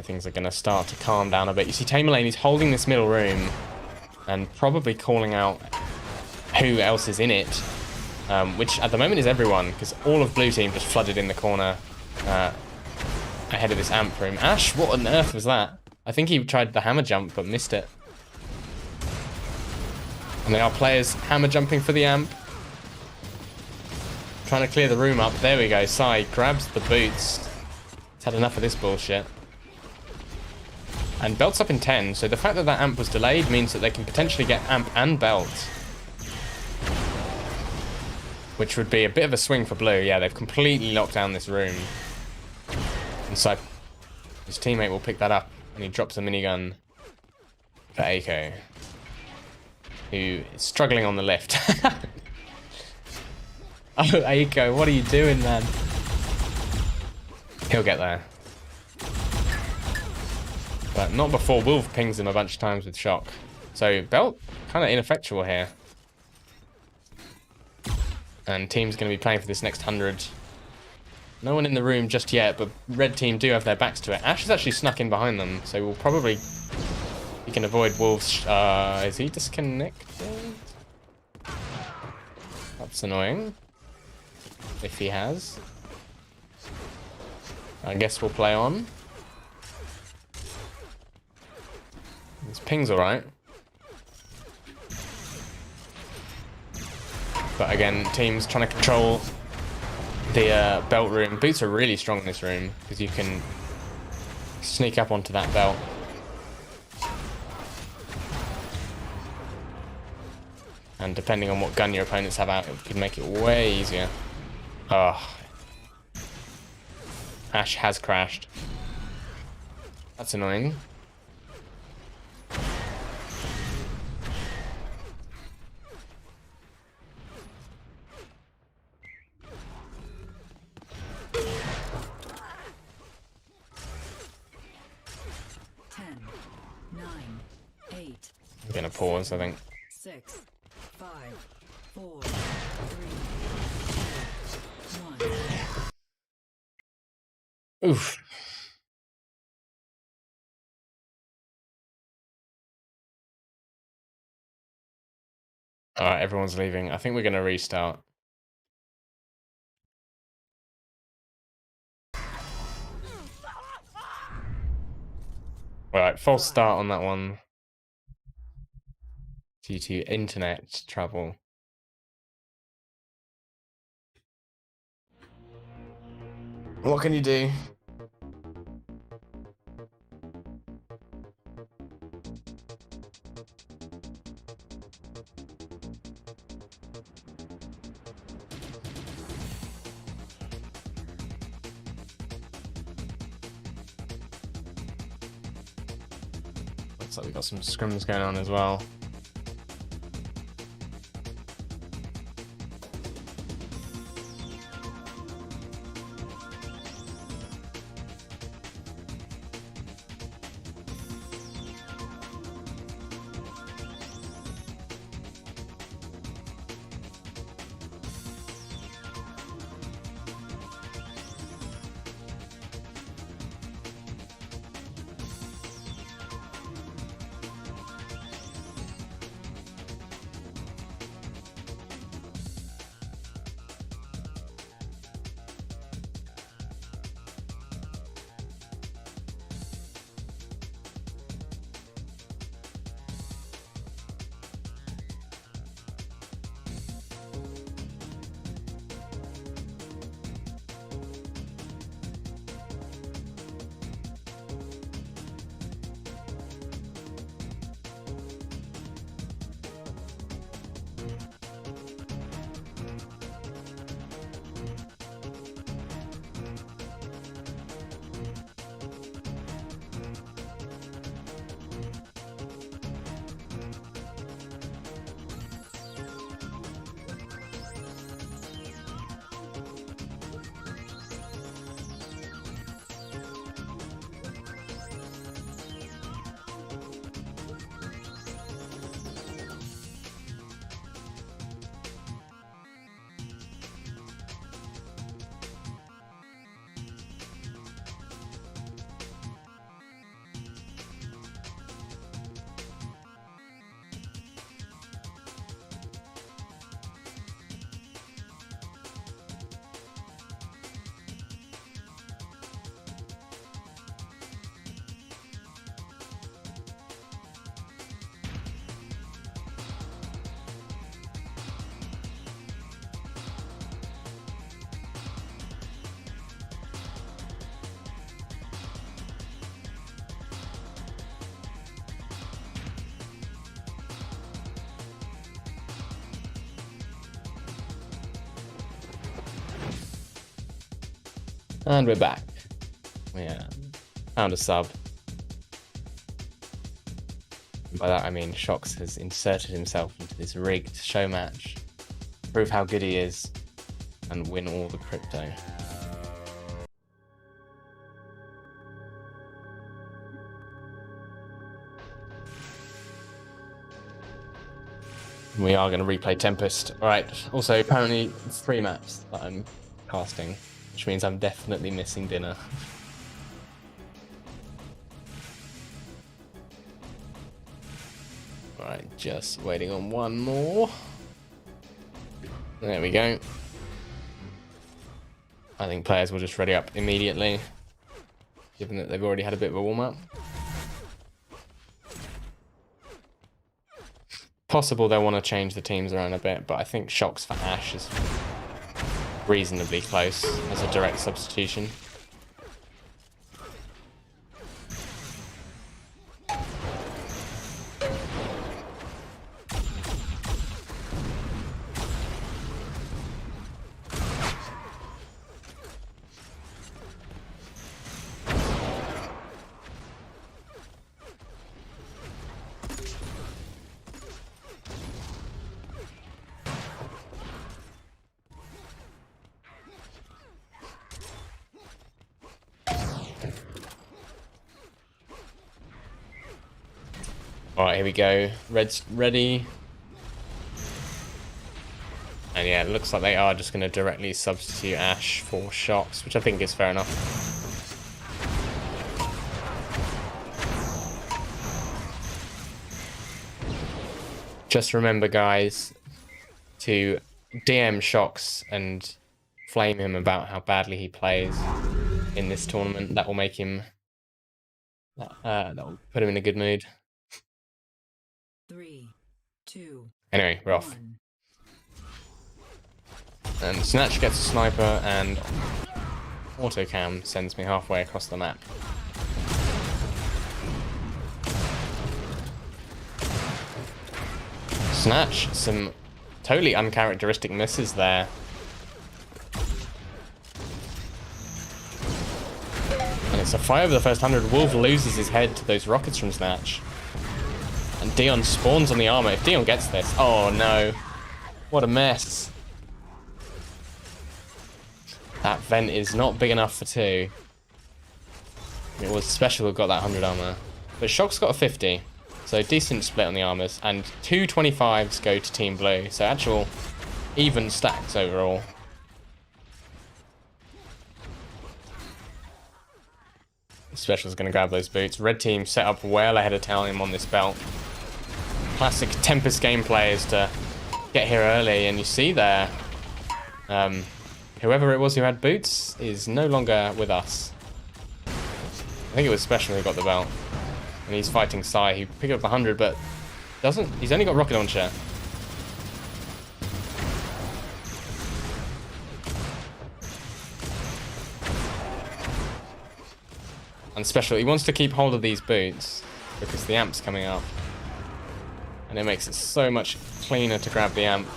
Things are going to start to calm down a bit. You see Tamer Lane, he's holding this middle room and probably calling out who else is in it, which at the moment is everyone, because all of blue team just flooded in the corner ahead of this amp room. Ash, what on earth was that? I think he tried the hammer jump but missed it. And there are players hammer jumping for the amp, trying to clear the room up. There we go. Sai grabs the boots. He's had enough of this bullshit. And belt's up in 10, so the fact that that amp was delayed means that they can potentially get amp and belt. Which would be a bit of a swing for blue. Yeah, they've completely locked down this room. And so his teammate will pick that up, and he drops a minigun for Aiko, who is struggling on the lift. Oh, Aiko, what are you doing, man? He'll get there. But not before Wolf pings him a bunch of times with shock. So belt kind of ineffectual here. And team's going to be playing for this next 100. No one in the room just yet, but red team do have their backs to it. Ash has actually snuck in behind them, so we'll probably... He can avoid Wolf's... is he disconnected? That's annoying. If he has. I guess we'll play on. This ping's alright. But again, team's trying to control the belt room. Boots are really strong in this room, because you can sneak up onto that belt. And depending on what gun your opponents have out, it could make it way easier. Oh. Ash has crashed. That's annoying. I'm gonna pause, I think. 6, 5, 4, 3, 1. Oof. Alright, everyone's leaving. I think we're gonna restart. Alright, false start on that one. Due to internet trouble. What can you do? Looks like we've got some scrims going on as well. And we're back. Yeah, found a sub. By that I mean Shox has inserted himself into this rigged show match, prove how good he is, and win all the crypto. We are going to replay Tempest. Alright, also apparently it's 3 maps that I'm casting, which means I'm definitely missing dinner. Alright, just waiting on one more. There we go. I think players will just ready up immediately, given that they've already had a bit of a warm-up. Possible they'll want to change the teams around a bit, but I think Shox for Ash is reasonably close as a direct substitution. Alright, here we go. Red's ready. And yeah, it looks like they are just going to directly substitute Ash for Shox, which I think is fair enough. Just remember, guys, to DM Shox and flame him about how badly he plays in this tournament. That will make him... that will put him in a good mood. 3, 2. Anyway, we're off. And Snatch gets a sniper, and Autocam sends me halfway across the map. Snatch, some totally uncharacteristic misses there. And it's a fight over the first 100. Wolf loses his head to those rockets from Snatch. And Dion spawns on the armor. If Dion gets this, oh no. What a mess. That vent is not big enough for 2. It was special who got that 100 armor. But Shock's got a 50. So decent split on the armors. And 2 25s go to Team Blue. So actual even stacks overall. Special's going to grab those boots. Red team set up well ahead of time on this belt. Classic Tempest gameplay is to get here early, and you see there, whoever it was who had boots is no longer with us. I think it was Special who got the belt, and he's fighting Sai, who picked up 100, but doesn't. He's only got rocket launcher. And Special, he wants to keep hold of these boots because the amp's coming up. And it makes it so much cleaner to grab the amp.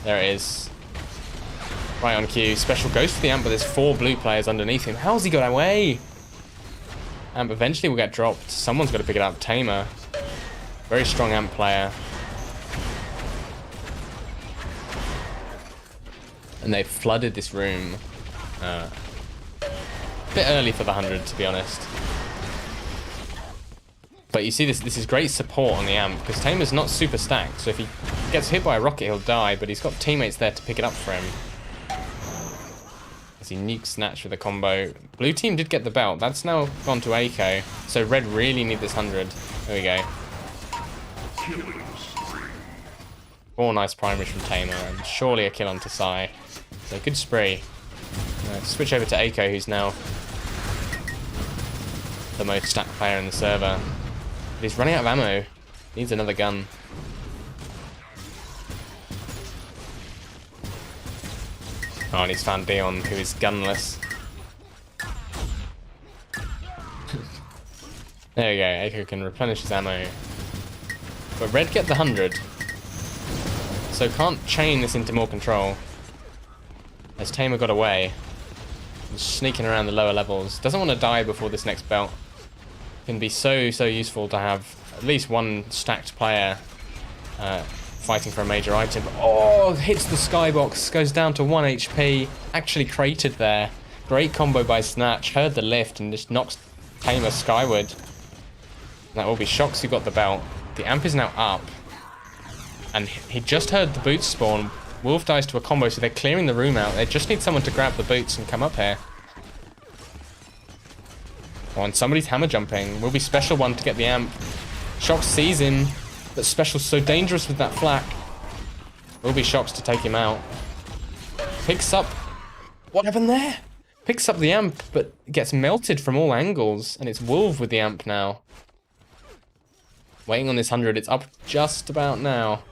There it is. Right on cue. Special goes for the amp, but there's 4 blue players underneath him. How's he got away? Amp eventually will get dropped. Someone's got to pick it up. Tamer. Very strong amp player. And they've flooded this room. A bit early for the 100, to be honest. But you see this is great support on the amp, because Tamer's not super stacked, so if he gets hit by a rocket, he'll die, but he's got teammates there to pick it up for him. As he nukes Snatch with a combo. Blue team did get the belt. That's now gone to Aiko, so Red really need this 100. There we go. 4 nice primaries from Tamer, and surely a kill onto Sai. So good spree. Switch over to Aiko, who's now the most stacked player in the server. But he's running out of ammo. Needs another gun. Oh, and he's found Dion, who is gunless. There we go. Aiko can replenish his ammo. But Red get the 100. So can't chain this into more control. As Tamer got away. He's sneaking around the lower levels. Doesn't want to die before this next belt. Can be so useful to have at least one stacked player fighting for a major item. Oh, hits the skybox, goes down to 1 HP. Actually crated there. Great combo by Snatch. Heard the lift and just knocks Tamer skyward. That will be Shocks who got the belt. The amp is now up. And he just heard the boots spawn. Wolf dies to a combo, so they're clearing the room out. They just need someone to grab the boots and come up here. Oh, and somebody's hammer jumping. Will be Special one to get the amp. Shocks sees him, but Special's so dangerous with that flak. Will be Shocks to take him out. Picks up... What happened there? Picks up the amp, but gets melted from all angles. And it's Wolf with the amp now. Waiting on this 100. It's up just about now.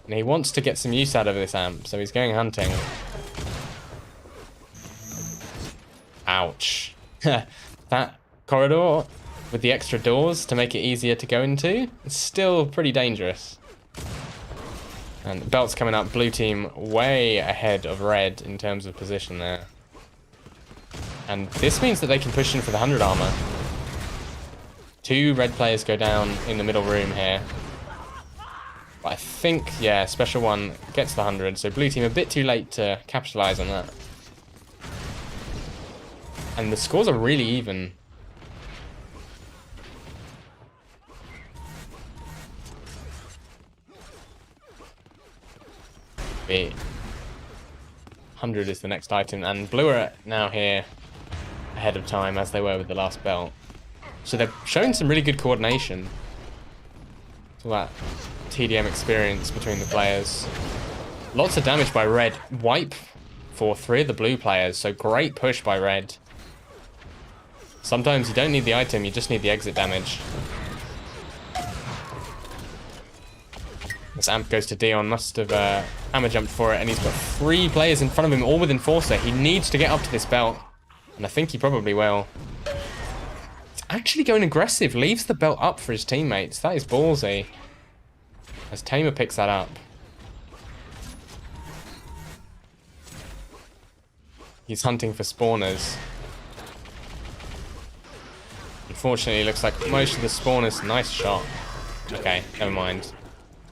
And he wants to get some use out of this amp, so he's going hunting. Ouch. That corridor with the extra doors to make it easier to go into, it's still pretty dangerous. And the belt's coming up. Blue team way ahead of Red in terms of position there. And this means that they can push in for the 100 armor. 2 Red players go down in the middle room here. But I think, yeah, Special one gets the 100, so Blue team a bit too late to capitalize on that. And the scores are really even. The 100 is the next item, and Blue are now here ahead of time as they were with the last belt. So they're showing some really good coordination. All that TDM experience between the players. Lots of damage by Red. Wipe for 3 of the blue players, so great push by Red. Sometimes you don't need the item, you just need the exit damage. This amp goes to Dion, must have hammer jumped for it, and he's got 3 players in front of him, all with Enforcer. He needs to get up to this belt, and I think he probably will. He's actually going aggressive, leaves the belt up for his teammates. That is ballsy. As Tamer picks that up. He's hunting for spawners. Unfortunately, it looks like most of the spawners... Nice shot. Okay, never mind.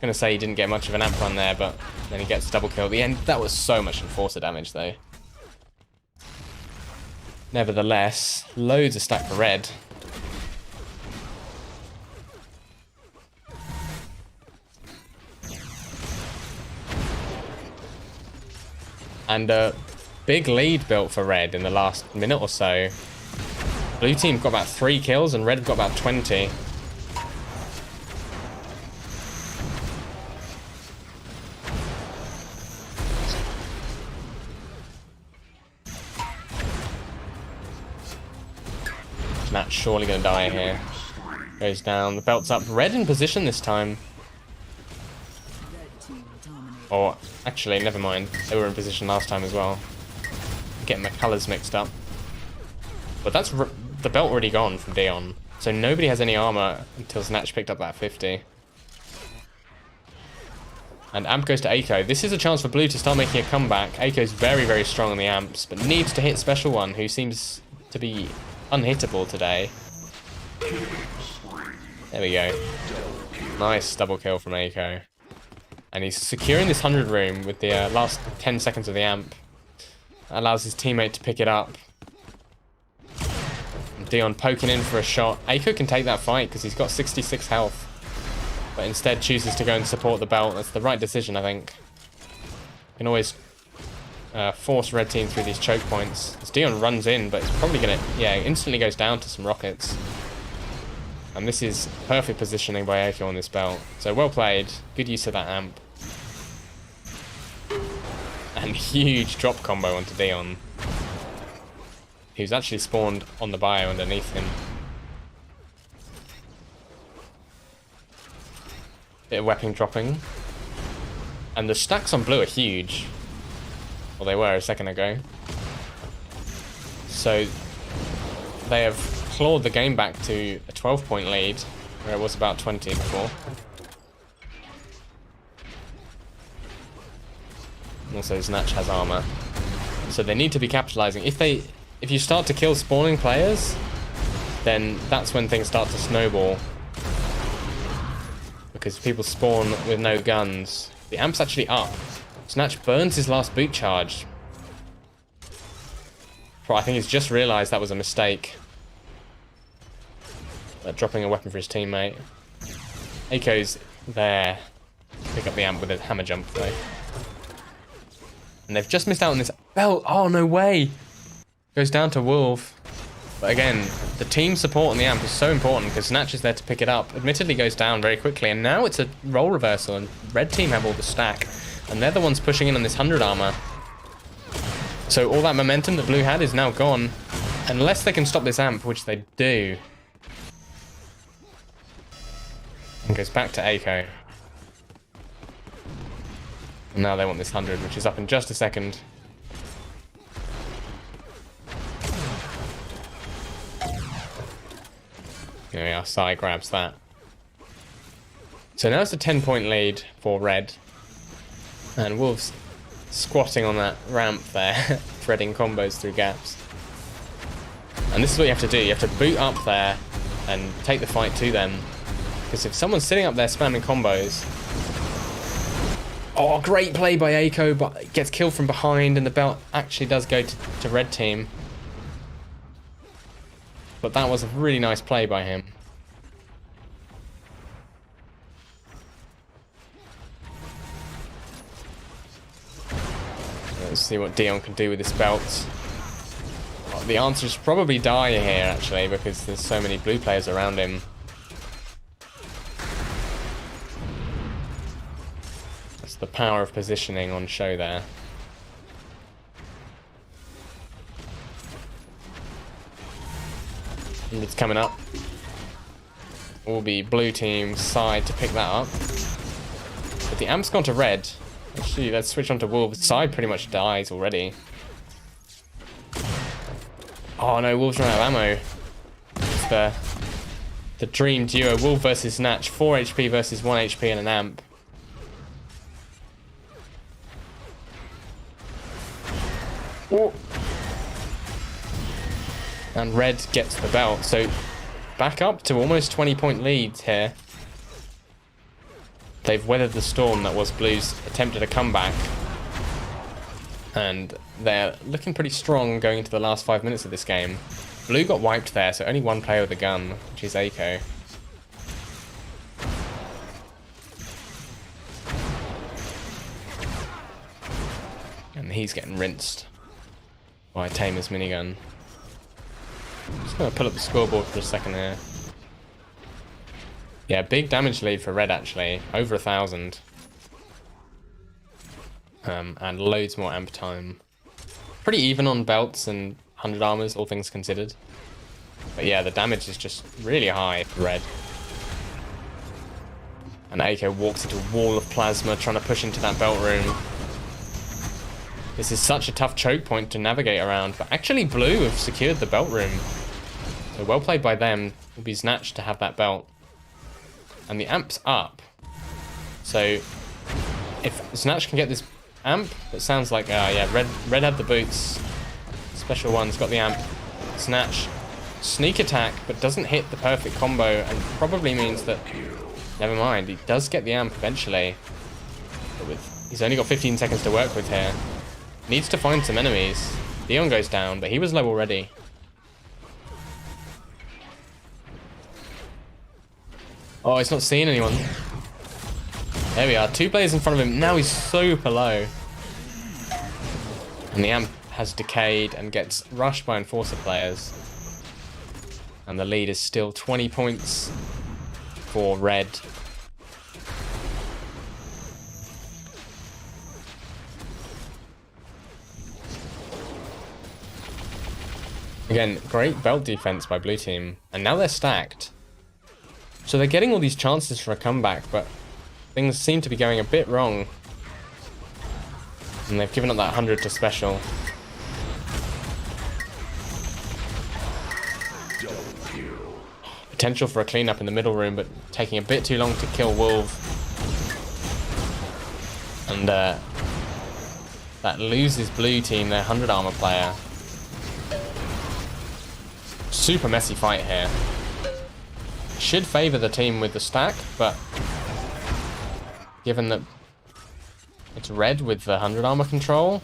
Gonna say he didn't get much of an amp run there, but then he gets double kill at the end. That was so much enforcer damage, though. Nevertheless, loads of stack for red. And a big lead built for red in the last minute or so. Blue team got about 3 kills and red have got about 20. Snatch surely going to die here. Goes down. The belt's up. Red in position this time. Or, actually, never mind. They were in position last time as well. Getting the colours mixed up. But that's the belt already gone from Dion. So nobody has any armour until Snatch picked up that 50. And amp goes to Aiko. This is a chance for blue to start making a comeback. Aiko's very, very strong on the amps, but needs to hit Special One, who seems to be unhittable today. There we go. Nice double kill from Aiko. And he's securing this 100 room with the last 10 seconds of the amp. Allows his teammate to pick it up. And Dion poking in for a shot. Aiko can take that fight because he's got 66 health. But instead chooses to go and support the belt. That's the right decision, I think. Can always force red team through these choke points. As Dion runs in, but it's probably going to... Yeah, instantly goes down to some rockets. And this is perfect positioning by Aiko on this belt. So well played. Good use of that amp. And huge drop combo onto Dion. Who's actually spawned on the bio underneath him. Bit of weapon dropping. And the stacks on blue are huge. Well, they were a second ago. So they have clawed the game back to a 12-point lead, where it was about 20 before. Also, Snatch has armor, so they need to be capitalizing. If you start to kill spawning players, then that's when things start to snowball, because people spawn with no guns. The amp's actually up. Snatch burns his last boot charge. I think he's just realized that was a mistake. Dropping a weapon for his teammate. Aiko's there. Pick up the amp with a hammer jump though. And they've just missed out on this belt. Oh, no way. Goes down to Wolf. But again, the team support on the amp is so important because Snatch is there to pick it up. Admittedly goes down very quickly. And now it's a role reversal and red team have all the stack. And they're the ones pushing in on this 100 armor. So all that momentum that blue had is now gone. Unless they can stop this amp, which they do. And goes back to Aiko. And now they want this 100, which is up in just a second. There we are, Sai grabs that. So now it's a 10-point lead for red. And Wolves squatting on that ramp there, threading combos through gaps. And this is what you have to do. You have to boot up there and take the fight to them. Because if someone's sitting up there spamming combos... Oh, great play by Aiko, but gets killed from behind, and the belt actually does go to red team. But that was a really nice play by him. Let's see what Dion can do with this belt. Well, the answer is probably die here, actually, because there's so many blue players around him. That's the power of positioning on show there. And it's coming up. Will be blue team's side to pick that up. But the amp's gone to red. Actually, let's switch on to Wolves. Side pretty much dies already. Oh no, Wolves run out of ammo. It's the dream duo. Wolf versus Snatch. 4 HP versus 1 HP and an amp. Oh. And red gets the belt. So back up to almost 20-point leads here. They've weathered the storm that was Blue's attempt at a comeback. And they're looking pretty strong going into the last 5 minutes of this game. Blue got wiped there, so only one player with a gun, which is Aiko. And he's getting rinsed by Tamer's minigun. Just gonna pull up the scoreboard for a second here. Yeah, big damage lead for Red actually, over 1,000. And loads more amp time. Pretty even on belts and 100 armors, all things considered. But yeah, the damage is just really high for Red. And Aiko walks into a wall of plasma trying to push into that belt room. This is such a tough choke point to navigate around, but actually Blue have secured the belt room. So well played by them. It will be snatched to have that belt. And the amp's up. So if Snatch can get this amp, it sounds like, yeah, Red had the boots. Special one's got the amp. Snatch, sneak attack, but doesn't hit the perfect combo, and probably means that, never mind, he does get the amp eventually. But he's only got 15 seconds to work with here. Needs to find some enemies. Dion goes down, but he was low already. Oh, he's not seeing anyone. There we are, 2 players in front of him. Now he's super low. And the amp has decayed and gets rushed by Enforcer players. And the lead is still 20 points for Red. Again, great belt defense by Blue Team. And now they're stacked. So they're getting all these chances for a comeback, but things seem to be going a bit wrong. And they've given up that 100 to Special. Potential for a cleanup in the middle room, but taking a bit too long to kill Wolf. And that loses Blue Team, their 100 armor player. Super messy fight here. Should favor the team with the stack, but given that it's Red with the 100 armor control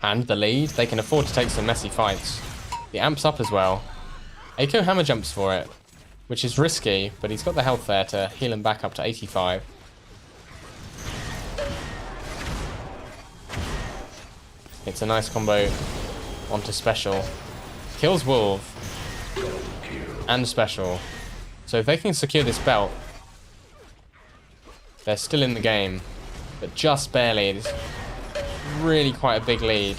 and the lead, they can afford to take some messy fights. The amp's up as well. Aiko hammer jumps for it, which is risky, but he's got the health there to heal him back up to 85. It's a nice combo onto Special. Kills Wolf and Special. So if they can secure this belt, they're still in the game, but just barely. It's really quite a big lead.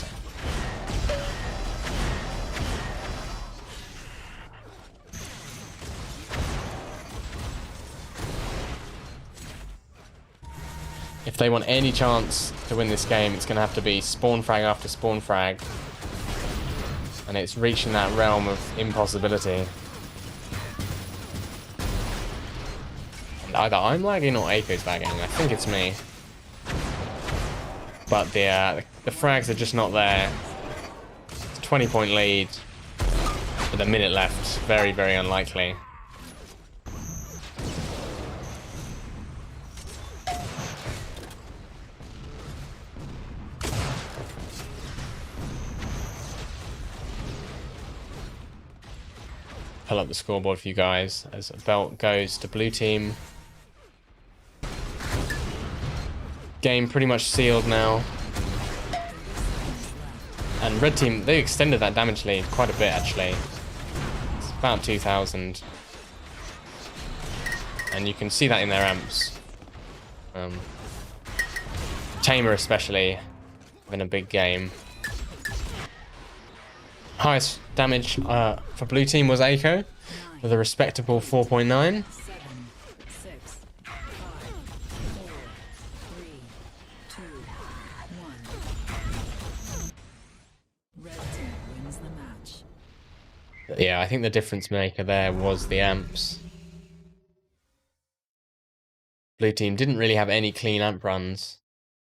If they want any chance to win this game, it's going to have to be spawn frag after spawn frag. And it's reaching that realm of impossibility. And either I'm lagging or Aiko's lagging. I think it's me. But the frags are just not there. It's a 20-point lead with a minute left. Very, very unlikely. Pull up the scoreboard for you guys as a belt goes to Blue Team. Game pretty much sealed now. And Red Team, they extended that damage lead quite a bit actually. It's about 2,000. And you can see that in their amps. Tamer especially having a big game. Highest damage for Blue Team was Aiko with a respectable 4.9. 7, 6, 5, 4, 3, 2, 1. Red team wins the match. Yeah, I think the difference maker there was the amps. Blue Team didn't really have any clean amp runs,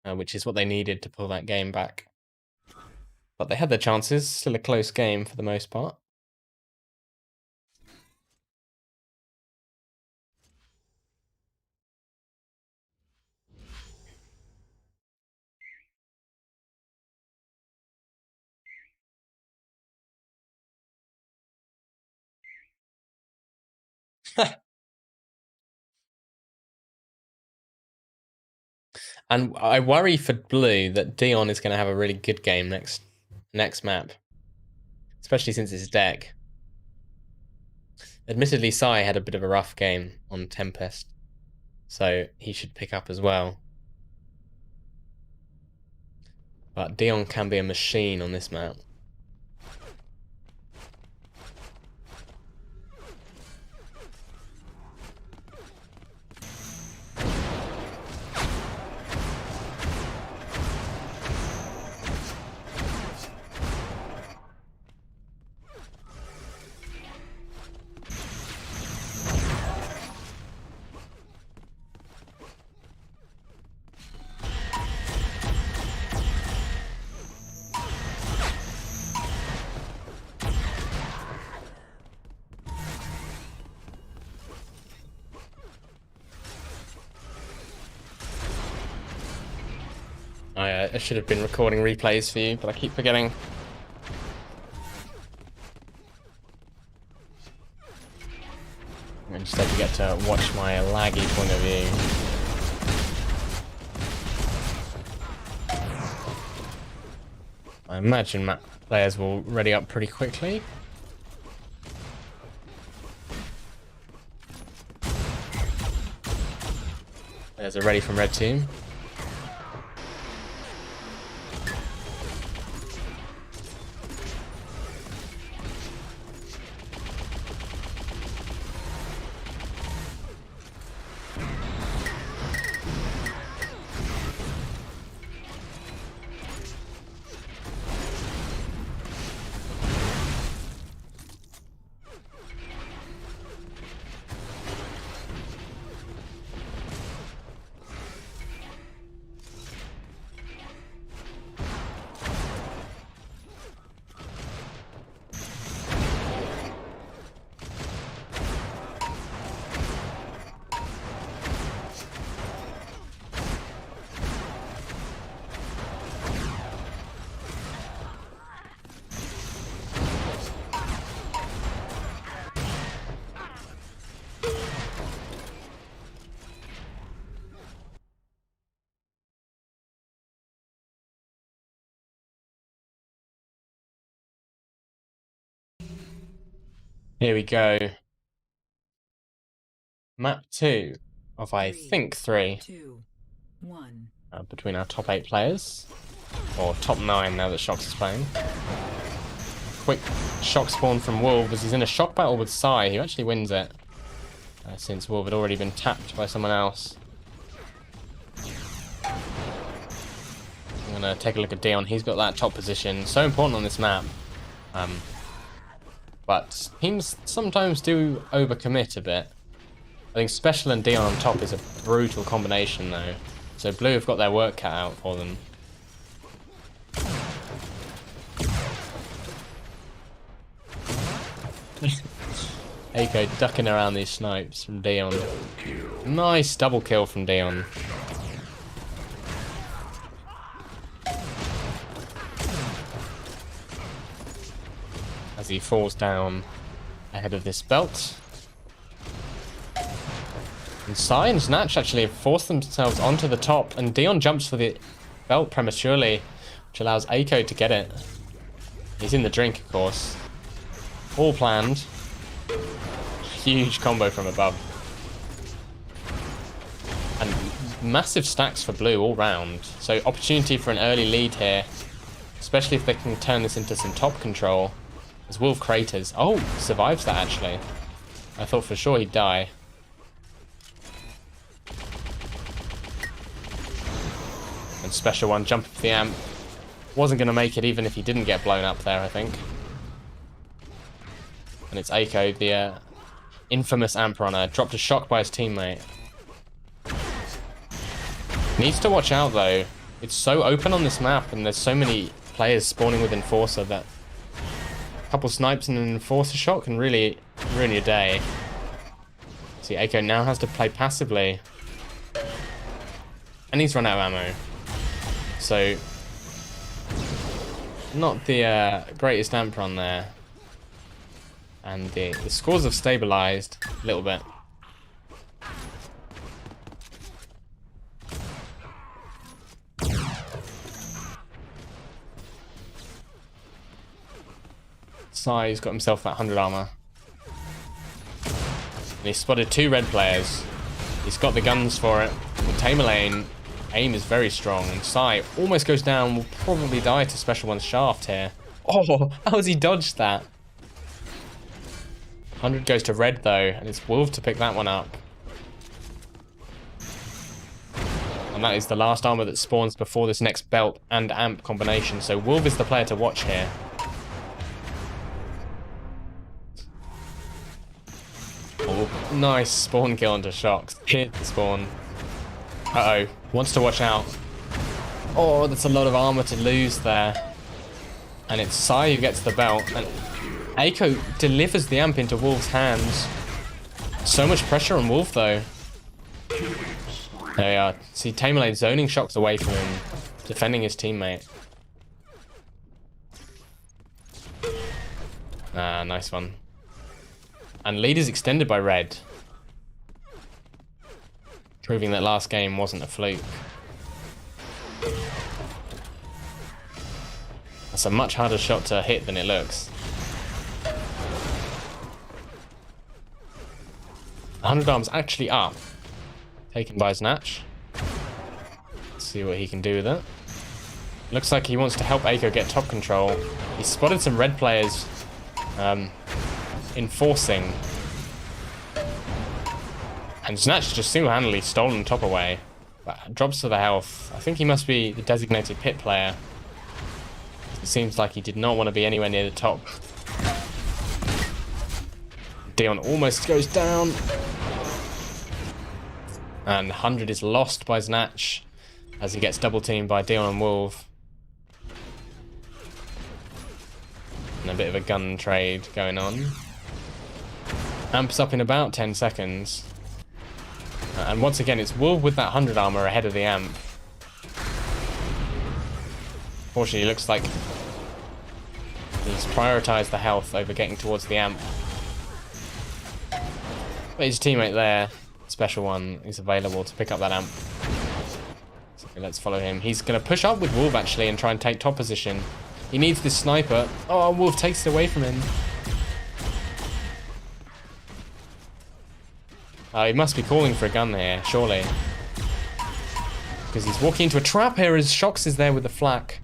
which is what they needed to pull that game back. But they had their chances, still a close game for the most part. And I worry for blue that Dion is going to have a really good game next map, especially since his deck. Admittedly, Sai had a bit of a rough game on Tempest, so he should pick up as well. But Dion can be a machine on this map. I should have been recording replays for you, but I keep forgetting. I instead you get to watch my laggy point of view. I imagine map players will ready up pretty quickly. There's a ready from red team. Here we go. Map 2 of, I think, 3. 2, 1. Between our top 8 players. Or top 9 now that Shox is playing. Quick shock spawn from Wolf as he's in a shock battle with Sai, who actually wins it. Since Wolf had already been tapped by someone else. I'm going to take a look at Dion. He's got that top position. So important on this map. But teams sometimes do overcommit a bit. I think Special and Dion on top is a brutal combination though. So Blue have got their work cut out for them. Eiko ducking around these snipes from Dion. Nice double kill from Dion. As he falls down ahead of this belt. And Sai and Snatch actually have forced themselves onto the top, and Dion jumps for the belt prematurely, which allows Eiko to get it. He's in the drink, of course. All planned. Huge combo from above. And massive stacks for Blue all round. So opportunity for an early lead here, especially if they can turn this into some top control. As Wolf craters. Oh, survives that actually. I thought for sure he'd die. And Special One jump for the amp. Wasn't going to make it even if he didn't get blown up there, I think. And it's Eiko, the infamous amp runner. Dropped a shock by his teammate. Needs to watch out though. It's so open on this map and there's so many players spawning with Enforcer that a couple snipes and an Enforcer shot can really ruin your day. See, Eiko now has to play passively. And he's run out of ammo. So, not the greatest amp run there. And the scores have stabilized a little bit. Sai's got himself that 100 armor. And he spotted 2 red players. He's got the guns for it. But Tamerlane, aim is very strong. And Sai almost goes down, will probably die to Special One's shaft here. Oh, how has he dodged that? 100 goes to red though, and it's Wolf to pick that one up. And that is the last armor that spawns before this next belt and amp combination. So Wolf is the player to watch here. Oh, nice spawn kill onto Shocks. Hit the spawn. Uh-oh. Wants to watch out. Oh, that's a lot of armor to lose there. And it's Sai who gets the belt. And Aiko delivers the amp into Wolf's hands. So much pressure on Wolf though. There we are. See Tamerlane zoning Shocks away from him. Defending his teammate. Ah, nice one. And lead is extended by red. Proving that last game wasn't a fluke. That's a much harder shot to hit than it looks. 100 arms actually up. Taken by Snatch. Let's see what he can do with it. Looks like he wants to help Aiko get top control. He spotted some red players enforcing. And Snatch just single-handedly stolen top away. But drops to the health. I think he must be the designated pit player. It seems like he did not want to be anywhere near the top. Dion almost goes down. And 100 is lost by Snatch as he gets double teamed by Dion and Wolf. And a bit of a gun trade going on. Amps up in about 10 seconds. And once again, it's Wolf with that 100 armor ahead of the amp. Fortunately, it looks like he's prioritized the health over getting towards the amp. But his teammate there, Special One, is available to pick up that amp. So let's follow him. He's going to push up with Wolf actually and try and take top position. He needs this sniper. Oh, Wolf takes it away from him. He must be calling for a gun here, surely. Because he's walking into a trap here as Shocks is there with the flak.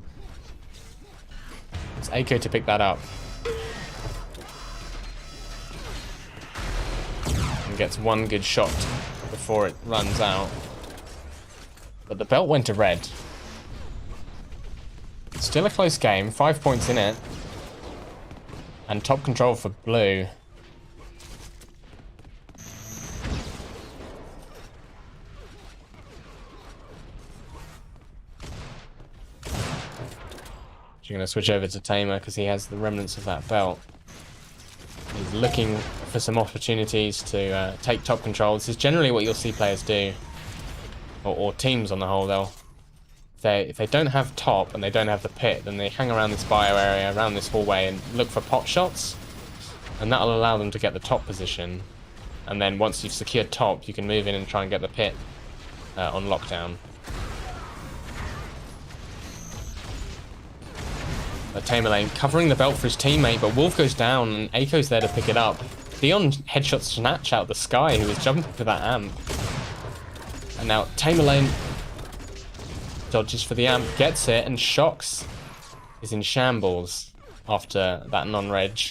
It's Aiko to pick that up. And gets one good shot before it runs out. But the belt went to red. Still a close game, 5 points in it. And top control for blue. You're going to switch over to Tamer because he has the remnants of that belt. He's looking for some opportunities to take top control. This is generally what you'll see players do. Or teams on the whole. If they don't have top and they don't have the pit, then they hang around this bio area, around this hallway and look for pot shots. And that'll allow them to get the top position. And then once you've secured top, you can move in and try and get the pit on lockdown. Tamerlane covering the belt for his teammate, but Wolf goes down and Aiko's there to pick it up. Dion headshots Snatch out of the sky, who was jumping for that amp. And now Tamerlane dodges for the amp, gets it, and Shocks is in shambles after that non-reg.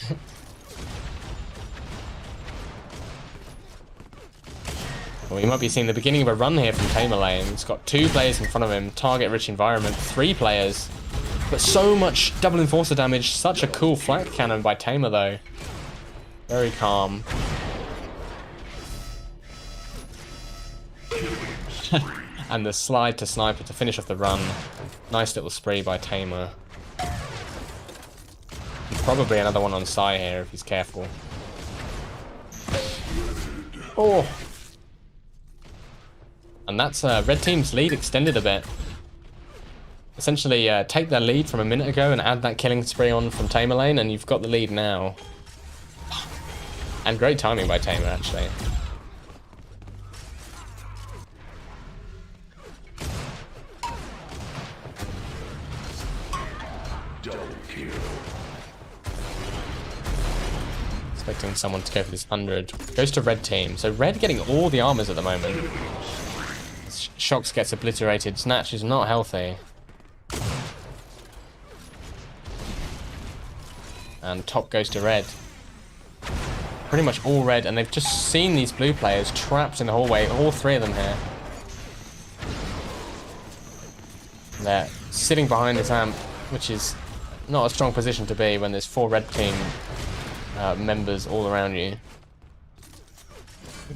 Well, we might be seeing the beginning of a run here from Tamerlane. He's got 2 players in front of him, target-rich environment, 3 players. But so much double enforcer damage. Such a cool flank cannon by Tamer, though. Very calm. And the slide to sniper to finish off the run. Nice little spree by Tamer. Probably another one on Sai here if he's careful. Oh! And that's red team's lead extended a bit. Essentially, take their lead from a minute ago and add that killing spree on from Tamerlane, and you've got the lead now. And great timing by Tamer, actually. Double kill. Expecting someone to go for this 100. Goes to red team. So red getting all the armors at the moment. Shocks gets obliterated. Snatch is not healthy. And top goes to red. Pretty much all red, and they've just seen these blue players trapped in the hallway. All three of them here. And they're sitting behind this amp, which is not a strong position to be when there's 4 red team members all around you.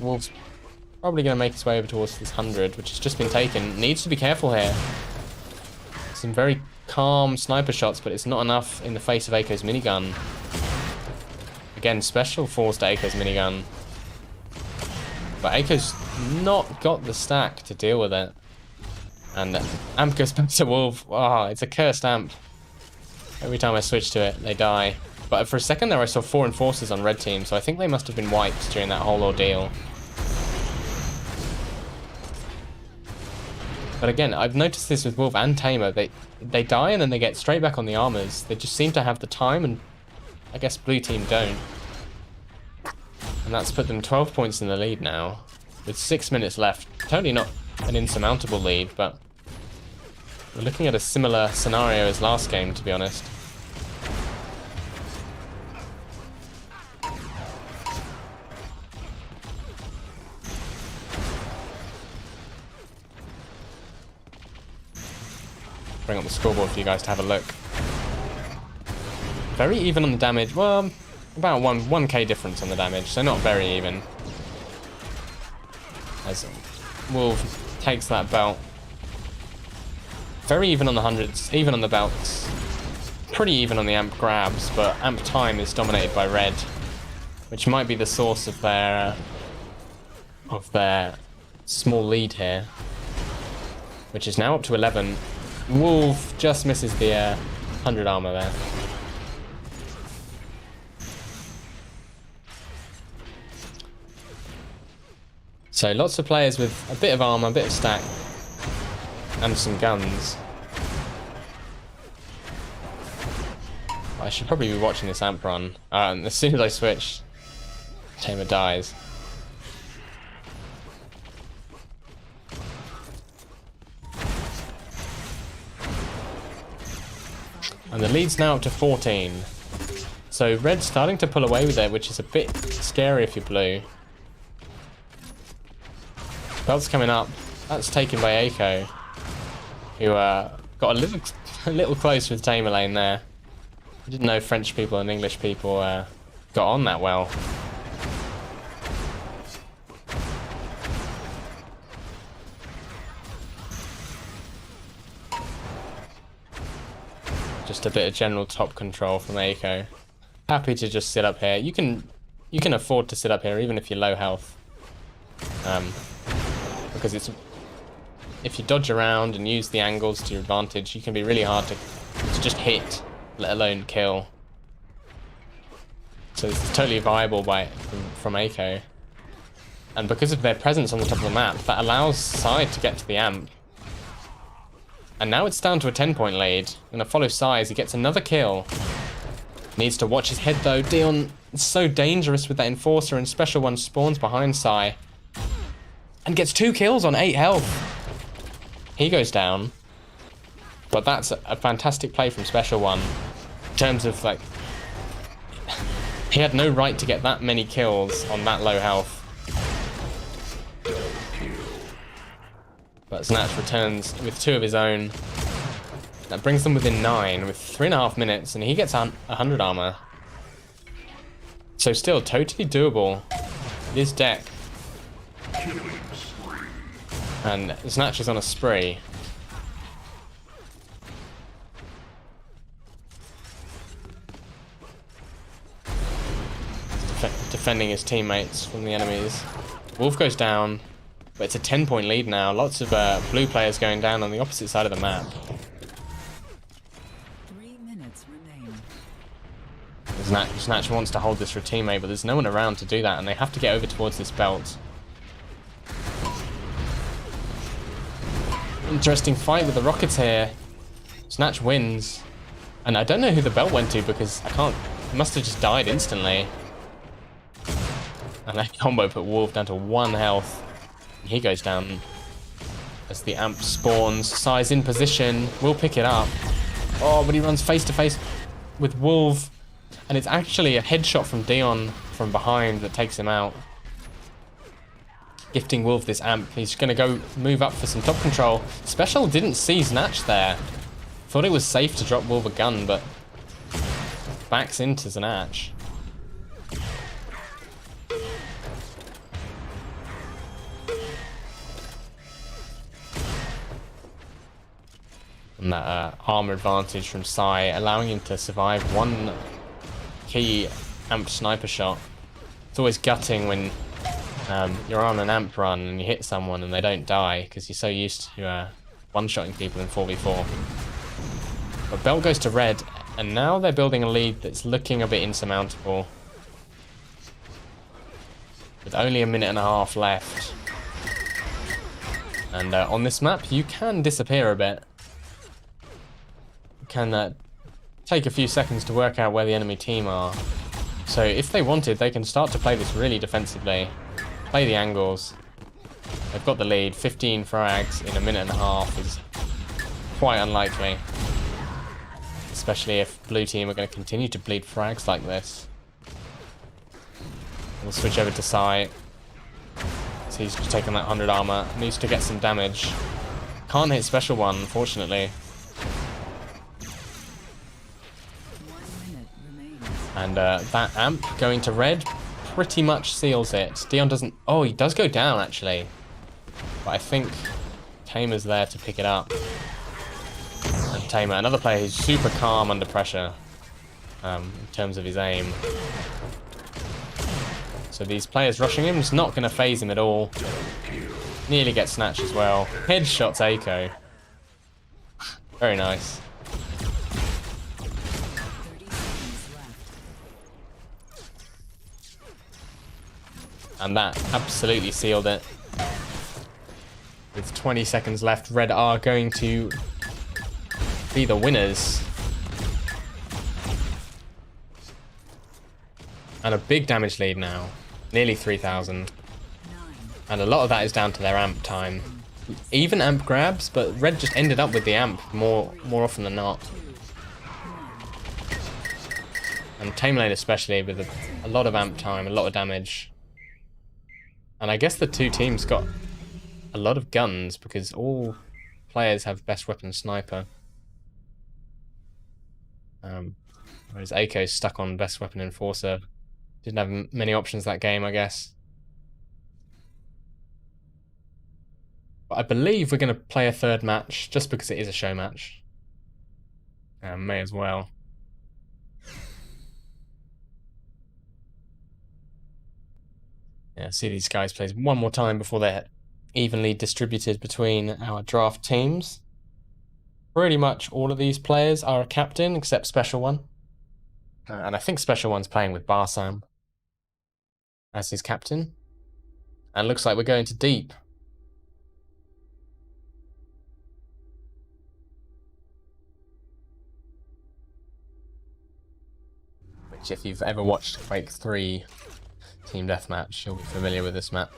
Wolf's probably going to make his way over towards this 100, which has just been taken. Needs to be careful here. Some very calm sniper shots, but it's not enough in the face of Aiko's minigun. Again, special falls to Aiko's minigun. But Aiko's not got the stack to deal with it. And amp goes back to Wolf. Oh, it's a cursed amp. Every time I switch to it, they die. But for a second there I saw 4 enforcers on red team, so I think they must have been wiped during that whole ordeal. But again, I've noticed this with Wolf and Tamer. They die and then they get straight back on the armors. They just seem to have the time, and I guess blue team don't. And that's put them 12 points in the lead now, with 6 minutes left. Totally not an insurmountable lead, but we're looking at a similar scenario as last game, to be honest. Bring up the scoreboard for you guys to have a look. Very even on the damage. Well, about 1k difference on the damage, so not very even. As Wolf takes that belt. Very even on the hundreds, even on the belts. Pretty even on the amp grabs, but amp time is dominated by red, which might be the source of their small lead here, which is now up to 11. Wolf just misses the 100 armor there. So lots of players with a bit of armor, a bit of stack, and some guns. I should probably be watching this amp run. As soon as I switch, Tamer dies. And the lead's now up to 14. So red's starting to pull away with it, which is a bit scary if you're blue. Belt's coming up. That's taken by Aiko, who got a little close with Tamer lane there. I didn't know French people and English people got on that well. Just a bit of general top control from Aiko. Happy to just sit up here. You can afford to sit up here even if you're low health. Because if you dodge around and use the angles to your advantage, you can be really hard to just hit, let alone kill. So this is totally viable from Aiko. And because of their presence on the top of the map, that allows Side to get to the amp. And now it's down to a 10-point lead. Gonna follow Sai as he gets another kill. Needs to watch his head though. Dion is so dangerous with that Enforcer, and Special One spawns behind Sai. And gets 2 kills on 8 health. He goes down. But that's a fantastic play from Special One. In terms of, like, he had no right to get that many kills on that low health. But Snatch returns with 2 of his own. That brings them within 9 with 3.5 minutes, and he gets 100 armor. So still totally doable. This deck. And Snatch is on a spree. Defending his teammates from the enemies. Wolf goes down, but it's a 10-point lead now. Lots of blue players going down on the opposite side of the map. 3 minutes remain. Snatch wants to hold this for a teammate, but there's no one around to do that, and they have to get over towards this belt. Interesting fight with the rockets here. Snatch wins. And I don't know who the belt went to because I can't... It must have just died instantly. And that combo put Wolf down to 1 health. And he goes down as the amp spawns. Sai's in position. Will pick it up. Oh, but he runs face to face with Wolf. And it's actually a headshot from Dion from behind that takes him out. Gifting Wolf this amp. He's going to go move up for some top control. Special didn't see Snatch there. Thought it was safe to drop Wolf a gun, but backs into Snatch. And that armor advantage from Sai, allowing him to survive one key amp sniper shot. It's always gutting when you're on an amp run and you hit someone and they don't die because you're so used to one-shotting people in 4v4. But belt goes to red, and now they're building a lead that's looking a bit insurmountable. With only a minute and a half left. And on this map, you can disappear a bit. You can take a few seconds to work out where the enemy team are. So if they wanted, they can start to play this really defensively. Play the angles. They've got the lead. 15 frags in a minute and a half is quite unlikely. Especially if blue team are going to continue to bleed frags like this. We'll switch over to Sai. So he's taking that 100 armor. Needs to get some damage. Can't hit special one, unfortunately. And that amp going to red pretty much seals it. Dion doesn't... Oh, he does go down, actually. But I think Tamer's there to pick it up. And Tamer, another player who's super calm under pressure in terms of his aim. So these players rushing him is not going to phase him at all. Nearly gets snatched as well. Headshots Aiko. Very nice. And that absolutely sealed it. With 20 seconds left, Red are going to be the winners. And a big damage lead now. Nearly 3,000. And a lot of that is down to their amp time. Even amp grabs, but Red just ended up with the amp more often than not. And Tamerlane especially with a lot of amp time, a lot of damage. And I guess the two teams got a lot of guns because all players have best weapon sniper. Whereas Aiko's stuck on best weapon enforcer. Didn't have many options that game, I guess. But I believe we're going to play a third match just because it is a show match. May as well. Yeah, see these guys play one more time before they're evenly distributed between our draft teams. Pretty much all of these players are a captain except Special One. And I think Special One's playing with Barsam as his captain. And looks like we're going to deep. Which, if you've ever watched Quake 3 Team Deathmatch, you'll be familiar with this map.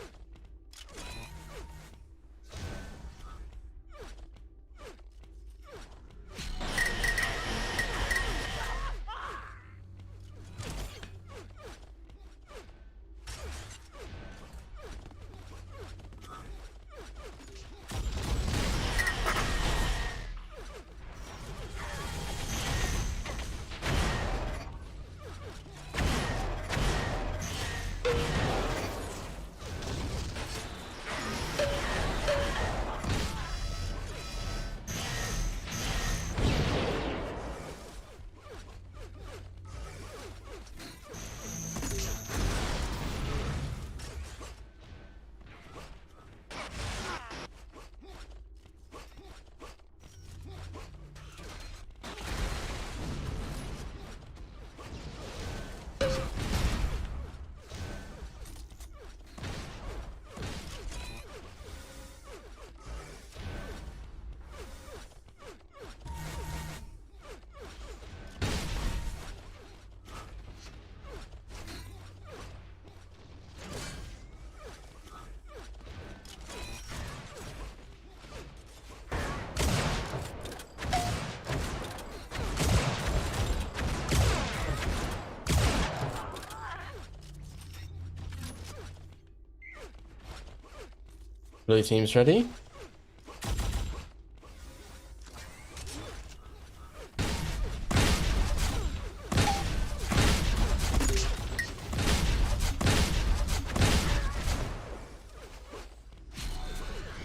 Blue team's ready.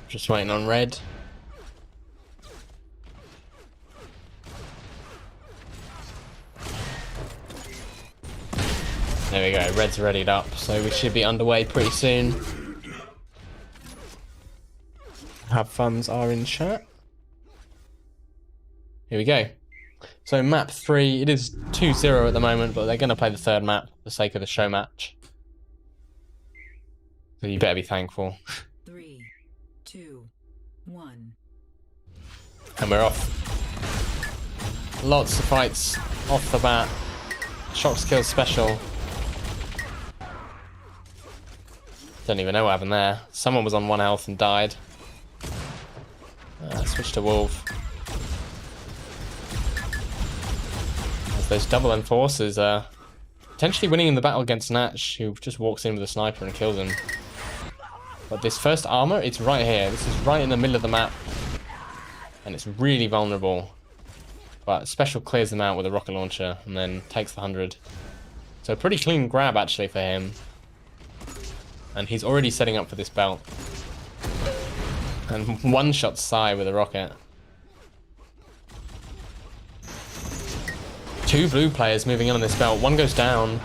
Just waiting on red. There we go, red's readied up, so we should be underway pretty soon. Have funds are in chat. Here we go. So map 3, it is 2-0 at the moment, but they're going to play the third map for the sake of the show match. So you better be thankful. 3, 2, 1. And we're off. Lots of fights off the bat. Shocks kill special. Don't even know what happened there. Someone was on 1 health and died. Switch to Wolf. As those double enforcers are potentially winning in the battle against Natch, who just walks in with a sniper and kills him. But this first armor, it's right here. This is right in the middle of the map. And it's really vulnerable. But Special clears them out with a rocket launcher and then takes the 100. So a pretty clean grab actually for him. And he's already setting up for this belt. And one-shot Psy with a rocket. 2 blue players moving in on this belt. One goes down.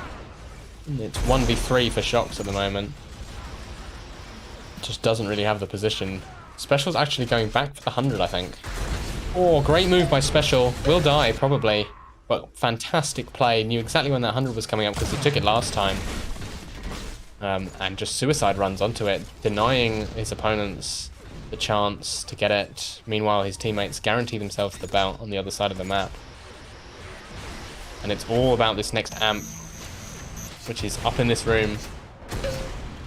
It's 1v3 for Shocks at the moment. Just doesn't really have the position. Special's actually going back for the 100, I think. Oh, great move by Special. Will die, probably. But fantastic play. Knew exactly when that 100 was coming up because he took it last time. And just suicide runs onto it, denying his opponents the chance to get it. Meanwhile, his teammates guarantee themselves the belt on the other side of the map. And it's all about this next amp, which is up in this room.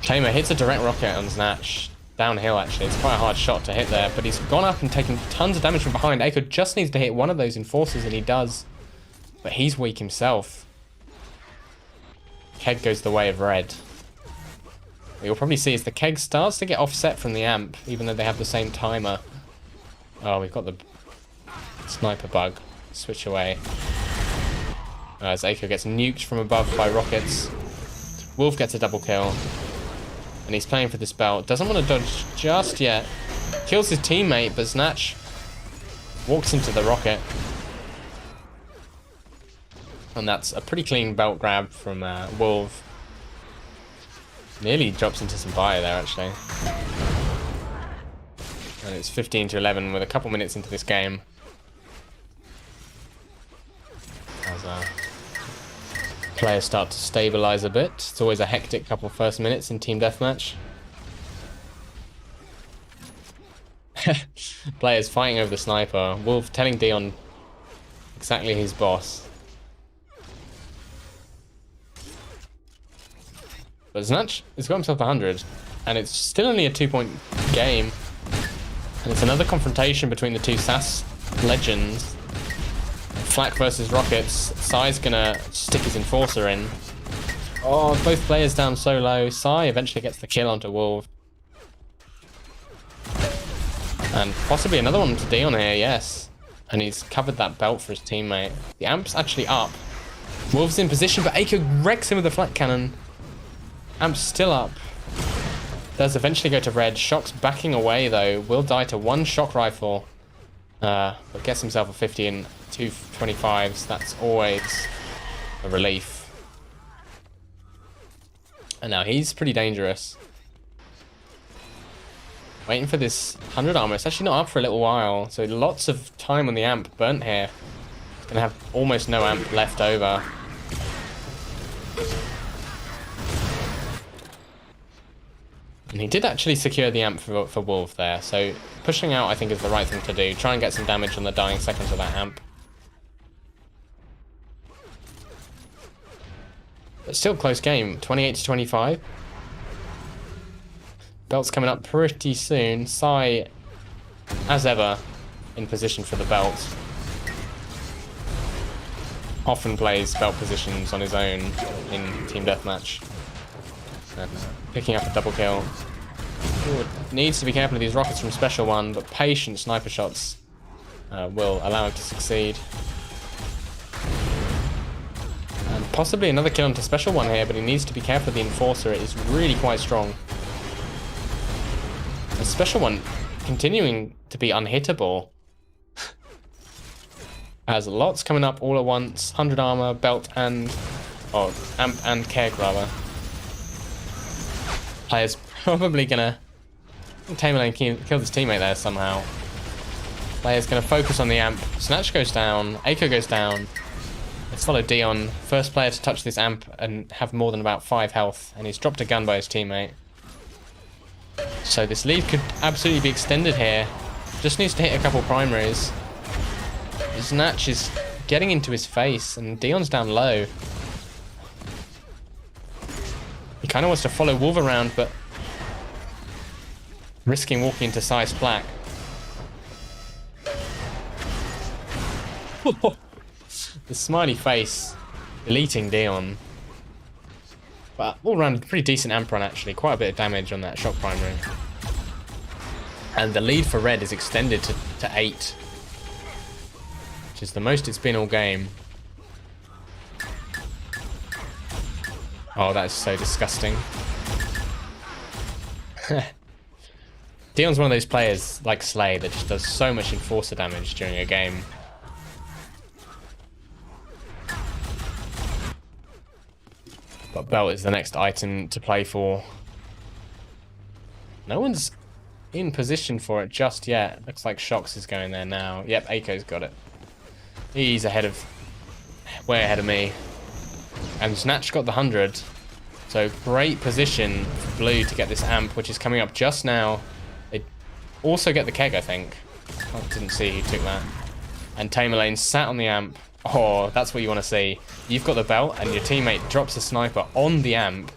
Tamer hits a direct rocket on Snatch. Downhill, actually. It's quite a hard shot to hit there, but he's gone up and taken tons of damage from behind. Aiko just needs to hit one of those enforcers, and he does. But he's weak himself. Keg goes the way of red. What you'll probably see is the Keg starts to get offset from the amp, even though they have the same timer. Oh, we've got the sniper bug. Switch away. As Aiko gets nuked from above by rockets. Wolf gets a double kill. And he's playing for this belt. Doesn't want to dodge just yet. Kills his teammate, but Snatch walks into the rocket. And that's a pretty clean belt grab from Wolf. Nearly drops into some bio there, actually. And it's 15-11 with a couple minutes into this game. As players start to stabilize a bit. It's always a hectic couple first minutes in Team Deathmatch. Players fighting over the sniper. Wolf telling Dion exactly his boss. But Snatch has got himself 100, and it's still only a 2-point game. And it's another confrontation between the two SAS legends. Flak versus Rockets. Psy's gonna stick his enforcer in. Oh, both players down so low. Psy eventually gets the kill onto Wolf. And possibly another one to Dion here, yes. And he's covered that belt for his teammate. The amp's actually up. Wolf's in position, but Aiko wrecks him with a flak cannon. Amp's still up. Does eventually go to red. Shock's backing away though. Will die to 1 shock rifle. But gets himself a 50 and 2 25s. That's always a relief. And now he's pretty dangerous. Waiting for this 100 armor. It's actually not up for a little while. So lots of time on the amp burnt here. It's gonna have almost no amp left over. And he did actually secure the amp for Wolf there, so pushing out I think is the right thing to do. Try and get some damage on the dying seconds of that amp. But still close game, 28-25. Belt's coming up pretty soon. Psy, as ever, in position for the belt. Often plays belt positions on his own in Team Deathmatch. And picking up a double kill. Ooh, needs to be careful of these rockets from Special One, but patient sniper shots will allow him to succeed. And possibly another kill onto Special One here, but he needs to be careful of the Enforcer. It is really quite strong. The Special One continuing to be unhittable. Has lots coming up all at once. 100 armor, belt, and... oh, amp and keg, rather. Player's probably gonna... Tamerlane killed his teammate there somehow. Player's gonna focus on the amp. Snatch goes down. Eiko goes down. Let's follow Dion. First player to touch this amp and have more than about 5 health. And he's dropped a gun by his teammate. So this lead could absolutely be extended here. Just needs to hit a couple primaries. Snatch is getting into his face, and Dion's down low. He kind of wants to follow Wolf around, but risking walking into Size Black. The smiley face deleting Dion. But all around, pretty decent amp run actually. Quite a bit of damage on that shock primary. And the lead for Red is extended to 8. Which is the most it's been all game. Oh, that is so disgusting. Dion's one of those players, like Slay, that just does so much Enforcer damage during a game. But belt is the next item to play for. No one's in position for it just yet. Looks like Shox is going there now. Yep, Eiko's got it. He's ahead of... way ahead of me. And Snatch got the 100. So great position for Blue to get this amp, which is coming up just now. They also get the keg, I think. I didn't see who took that. And Tamerlane sat on the amp. Oh, that's what you want to see. You've got the belt, and your teammate drops a sniper on the amp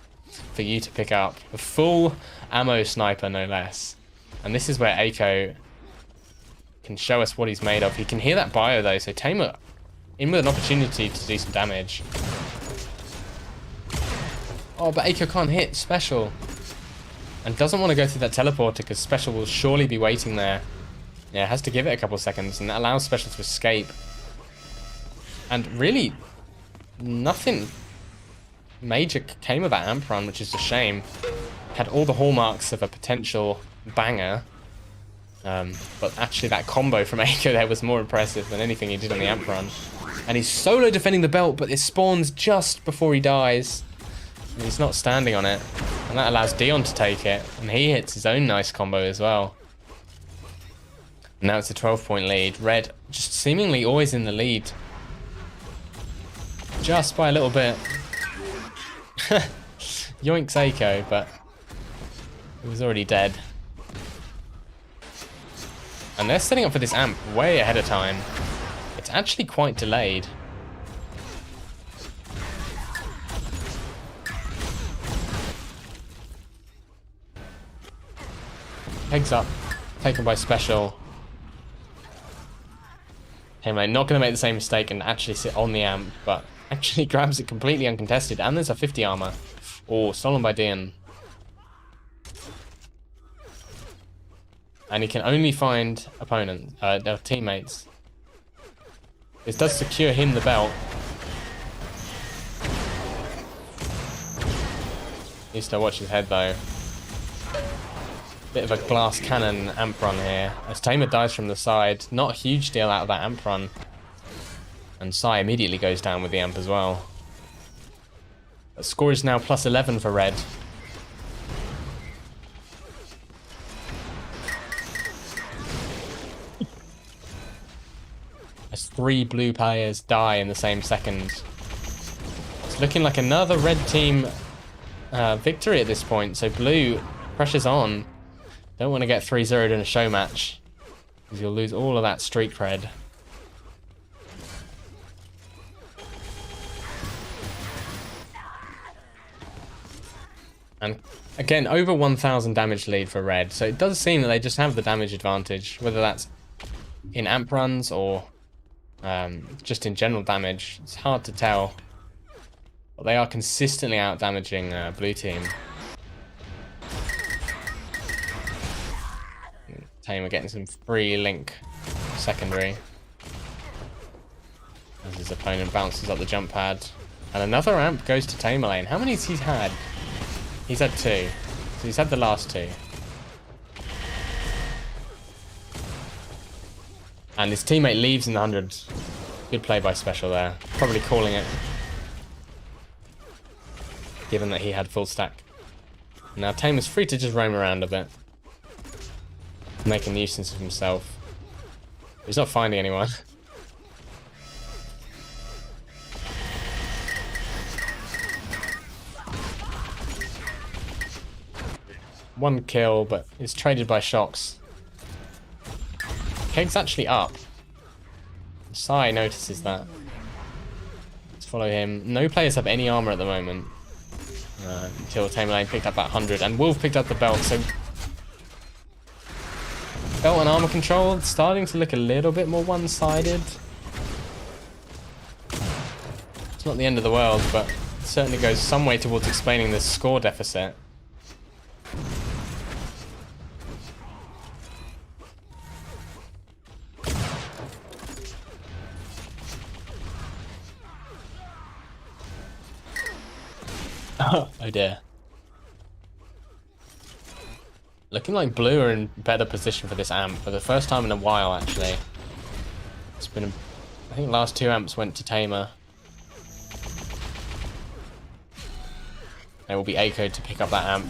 for you to pick up. A full ammo sniper, no less. And this is where Eiko can show us what he's made of. He can hear that bio, though, so Tamer in with an opportunity to do some damage. Oh, but Eiko can't hit Special. And doesn't want to go through that teleporter, because Special will surely be waiting there. Yeah, has to give it a couple seconds, and that allows Special to escape. And really, nothing major came of that amp run, which is a shame. Had all the hallmarks of a potential banger. But actually that combo from Eiko there was more impressive than anything he did on the amp run. And he's solo defending the belt, but it spawns just before he dies. And he's not standing on it. And that allows Dion to take it. And he hits his own nice combo as well. And now it's a 12-point lead. Red just seemingly always in the lead. Just by a little bit. Yoinks Eiko, but he was already dead. And they're setting up for this amp way ahead of time. It's actually quite delayed. Pegs up, taken by Special. Tamerlane not going to make the same mistake and actually sit on the amp, but actually grabs it completely uncontested. And there's a 50 armor. Oh, stolen by Dion. And he can only find opponents, their teammates. This does secure him the belt. Needs to watch his head though. Bit of a glass cannon amp run here. As Tamer dies from the side, not a huge deal out of that amp run. And Sai immediately goes down with the amp as well. The score is now plus 11 for Red. As 3 blue players die in the same second. It's looking like another Red team victory at this point. So Blue pressures on. Don't want to get 3-0'd in a show match, because you'll lose all of that streak cred. And again, over 1,000 damage lead for Red, so it does seem that they just have the damage advantage, whether that's in amp runs or just in general damage. It's hard to tell, but they are consistently out damaging blue team. Tamer getting some free link secondary. As his opponent bounces up the jump pad. And another amp goes to Tamer lane. How many has he had? He's had 2. So he's had the last 2. And his teammate leaves in the 100. Good play by Special there. Probably calling it. Given that he had full stack. Now Tamer's free to just roam around a bit. Make a nuisance of himself. He's not finding anyone. One kill, but it's traded by shocks. Keg's actually up. Sai notices that. Let's follow him. No players have any armor at the moment. Until Tamer Lane picked up that 100. And Wolf picked up the belt, so... Belt and armor control starting to look a little bit more one-sided. It's not the end of the world, but it certainly goes some way towards explaining this score deficit. Oh dear. Looking like blue are in better position for this amp for the first time in a while, actually. It's been, I think last 2 amps went to Tamer. There will be Aiko to pick up that amp.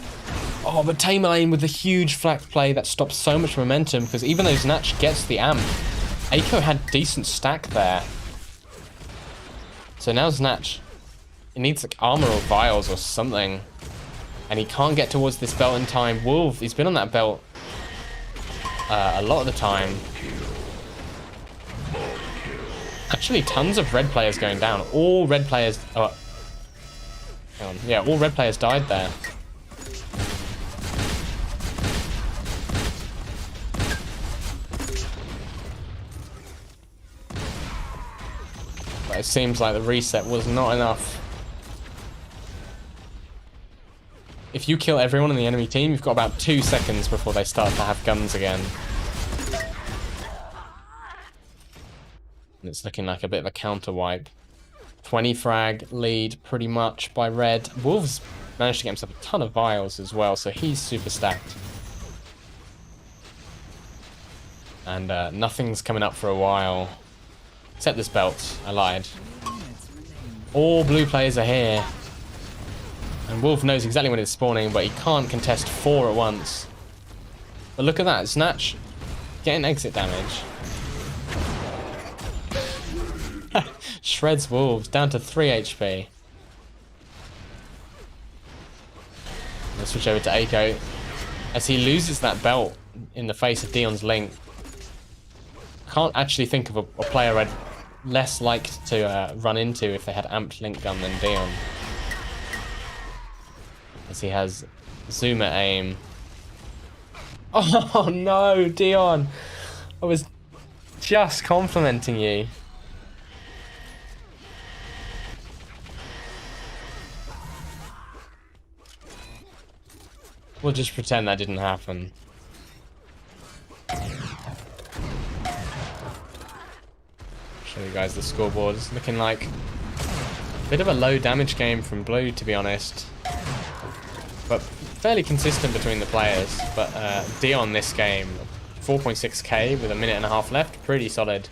Oh, but Tamer Lane with the huge flank play that stops so much momentum, because even though Snatch gets the amp, Aiko had decent stack there. So now Snatch, it needs like armor or vials or something. And he can't get towards this belt in time. Wolf, he's been on that belt a lot of the time. Actually, tons of red players going down. All red players... Oh, hang on. Yeah, all red players died there. But it seems like the reset was not enough. If you kill everyone in the enemy team, you've got about 2 seconds before they start to have guns again. And it's looking like a bit of a counter wipe. 20 frag lead pretty much by red. Wolves managed to get himself a ton of vials as well, so he's super stacked. And nothing's coming up for a while. Except this belt. I lied. All blue players are here. And Wolf knows exactly when it's spawning, but he can't contest 4 at once. But look at that, Snatch getting exit damage. Shreds Wolves, down to 3 HP. Let's switch over to Aiko. As he loses that belt in the face of Dion's Link. Can't actually think of a player I'd less liked to run into if they had amped Link gun than Dion. As he has Zoomer aim. Oh no, Dion! I was just complimenting you. We'll just pretend that didn't happen. Show you guys the scoreboard. It's looking like a bit of a low damage game from blue, to be honest. But fairly consistent between the players. But Dion this game, 4.6k with a minute and a half left, pretty solid.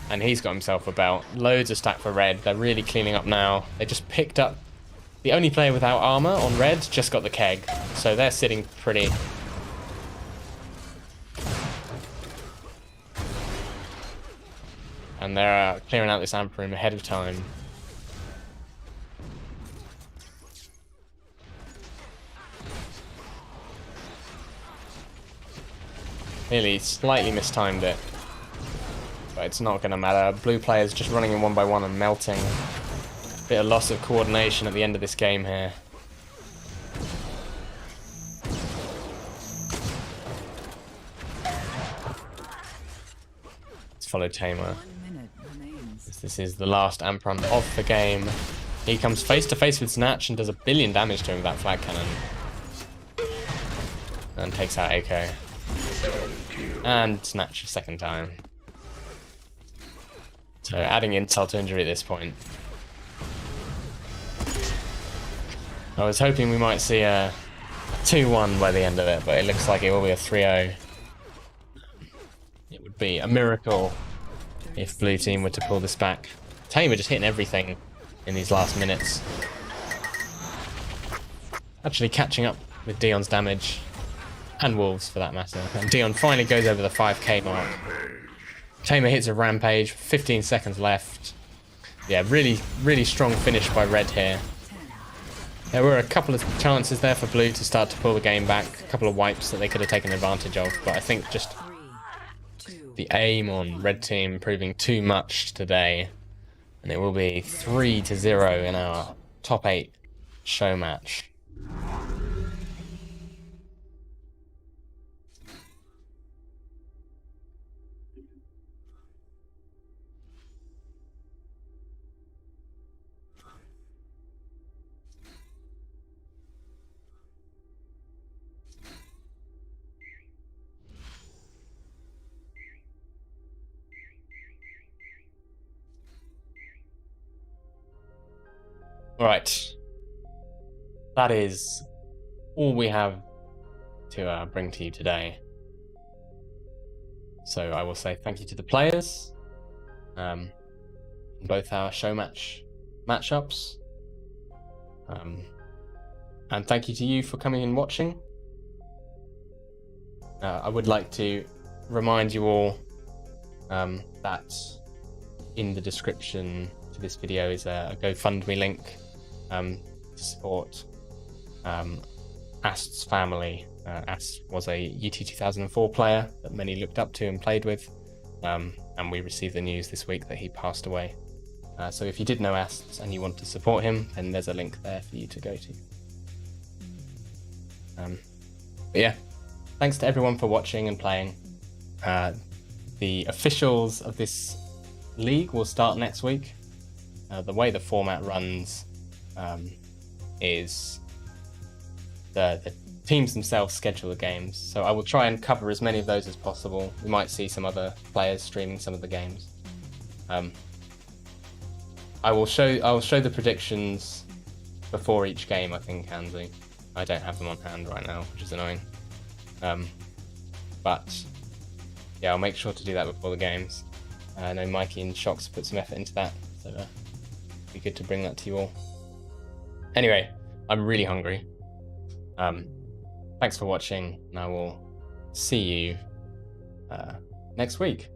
And he's got himself a belt. Loads of stack for red. They're really cleaning up now. They just picked up the only player without armor on red, just got the keg. So they're sitting pretty. And they're clearing out this amp room ahead of time. Nearly slightly mistimed it. But it's not going to matter. Blue players just running in 1 by 1 and melting. Bit of loss of coordination at the end of this game here. Let's follow Tamer. This is the last amp run of the game. He comes face to face with Snatch and does a billion damage to him with that flag cannon. and takes out Eiko. And Snatch a second time. So adding insult to injury at this point. I was hoping we might see a 2-1 by the end of it, but it looks like it will be a 3-0. It would be a miracle if blue team were to pull this back. Tamer just hitting everything in these last minutes. Actually catching up with Dion's damage. And Wolves for that matter. And Dion finally goes over the 5k mark. Tamer hits a rampage, 15 seconds left. Yeah, really strong finish by Red here. There were a couple of chances there for blue to start to pull the game back. A couple of wipes that they could have taken advantage of. But I think just the aim on red team proving too much today. And it will be 3-0 in our top 8 show match. Right, that is all we have to bring to you today. So I will say thank you to the players, in both our show match matchups, and thank you to you for coming and watching. I would like to remind you all that in the description to this video is a GoFundMe link. To support ast's family. Ast was a UT 2004 player that many looked up to and played with, and we received the news this week that he passed away. So if you did know Ast and you want to support him, then there's a link there for you to go to. But yeah, thanks to everyone for watching and playing. The officials of this league will start next week. The way the format runs is the teams themselves schedule the games, so I will try and cover as many of those as possible. We might see some other players streaming some of the games. I will show the predictions before each game, I think, Hansi. I don't have them on hand right now, which is annoying. But yeah, I'll make sure to do that before the games. I know Mikey and Shocks put some effort into that, so it'd be good to bring that to you all. Anyway, I'm really hungry. Thanks for watching, and I will see you next week.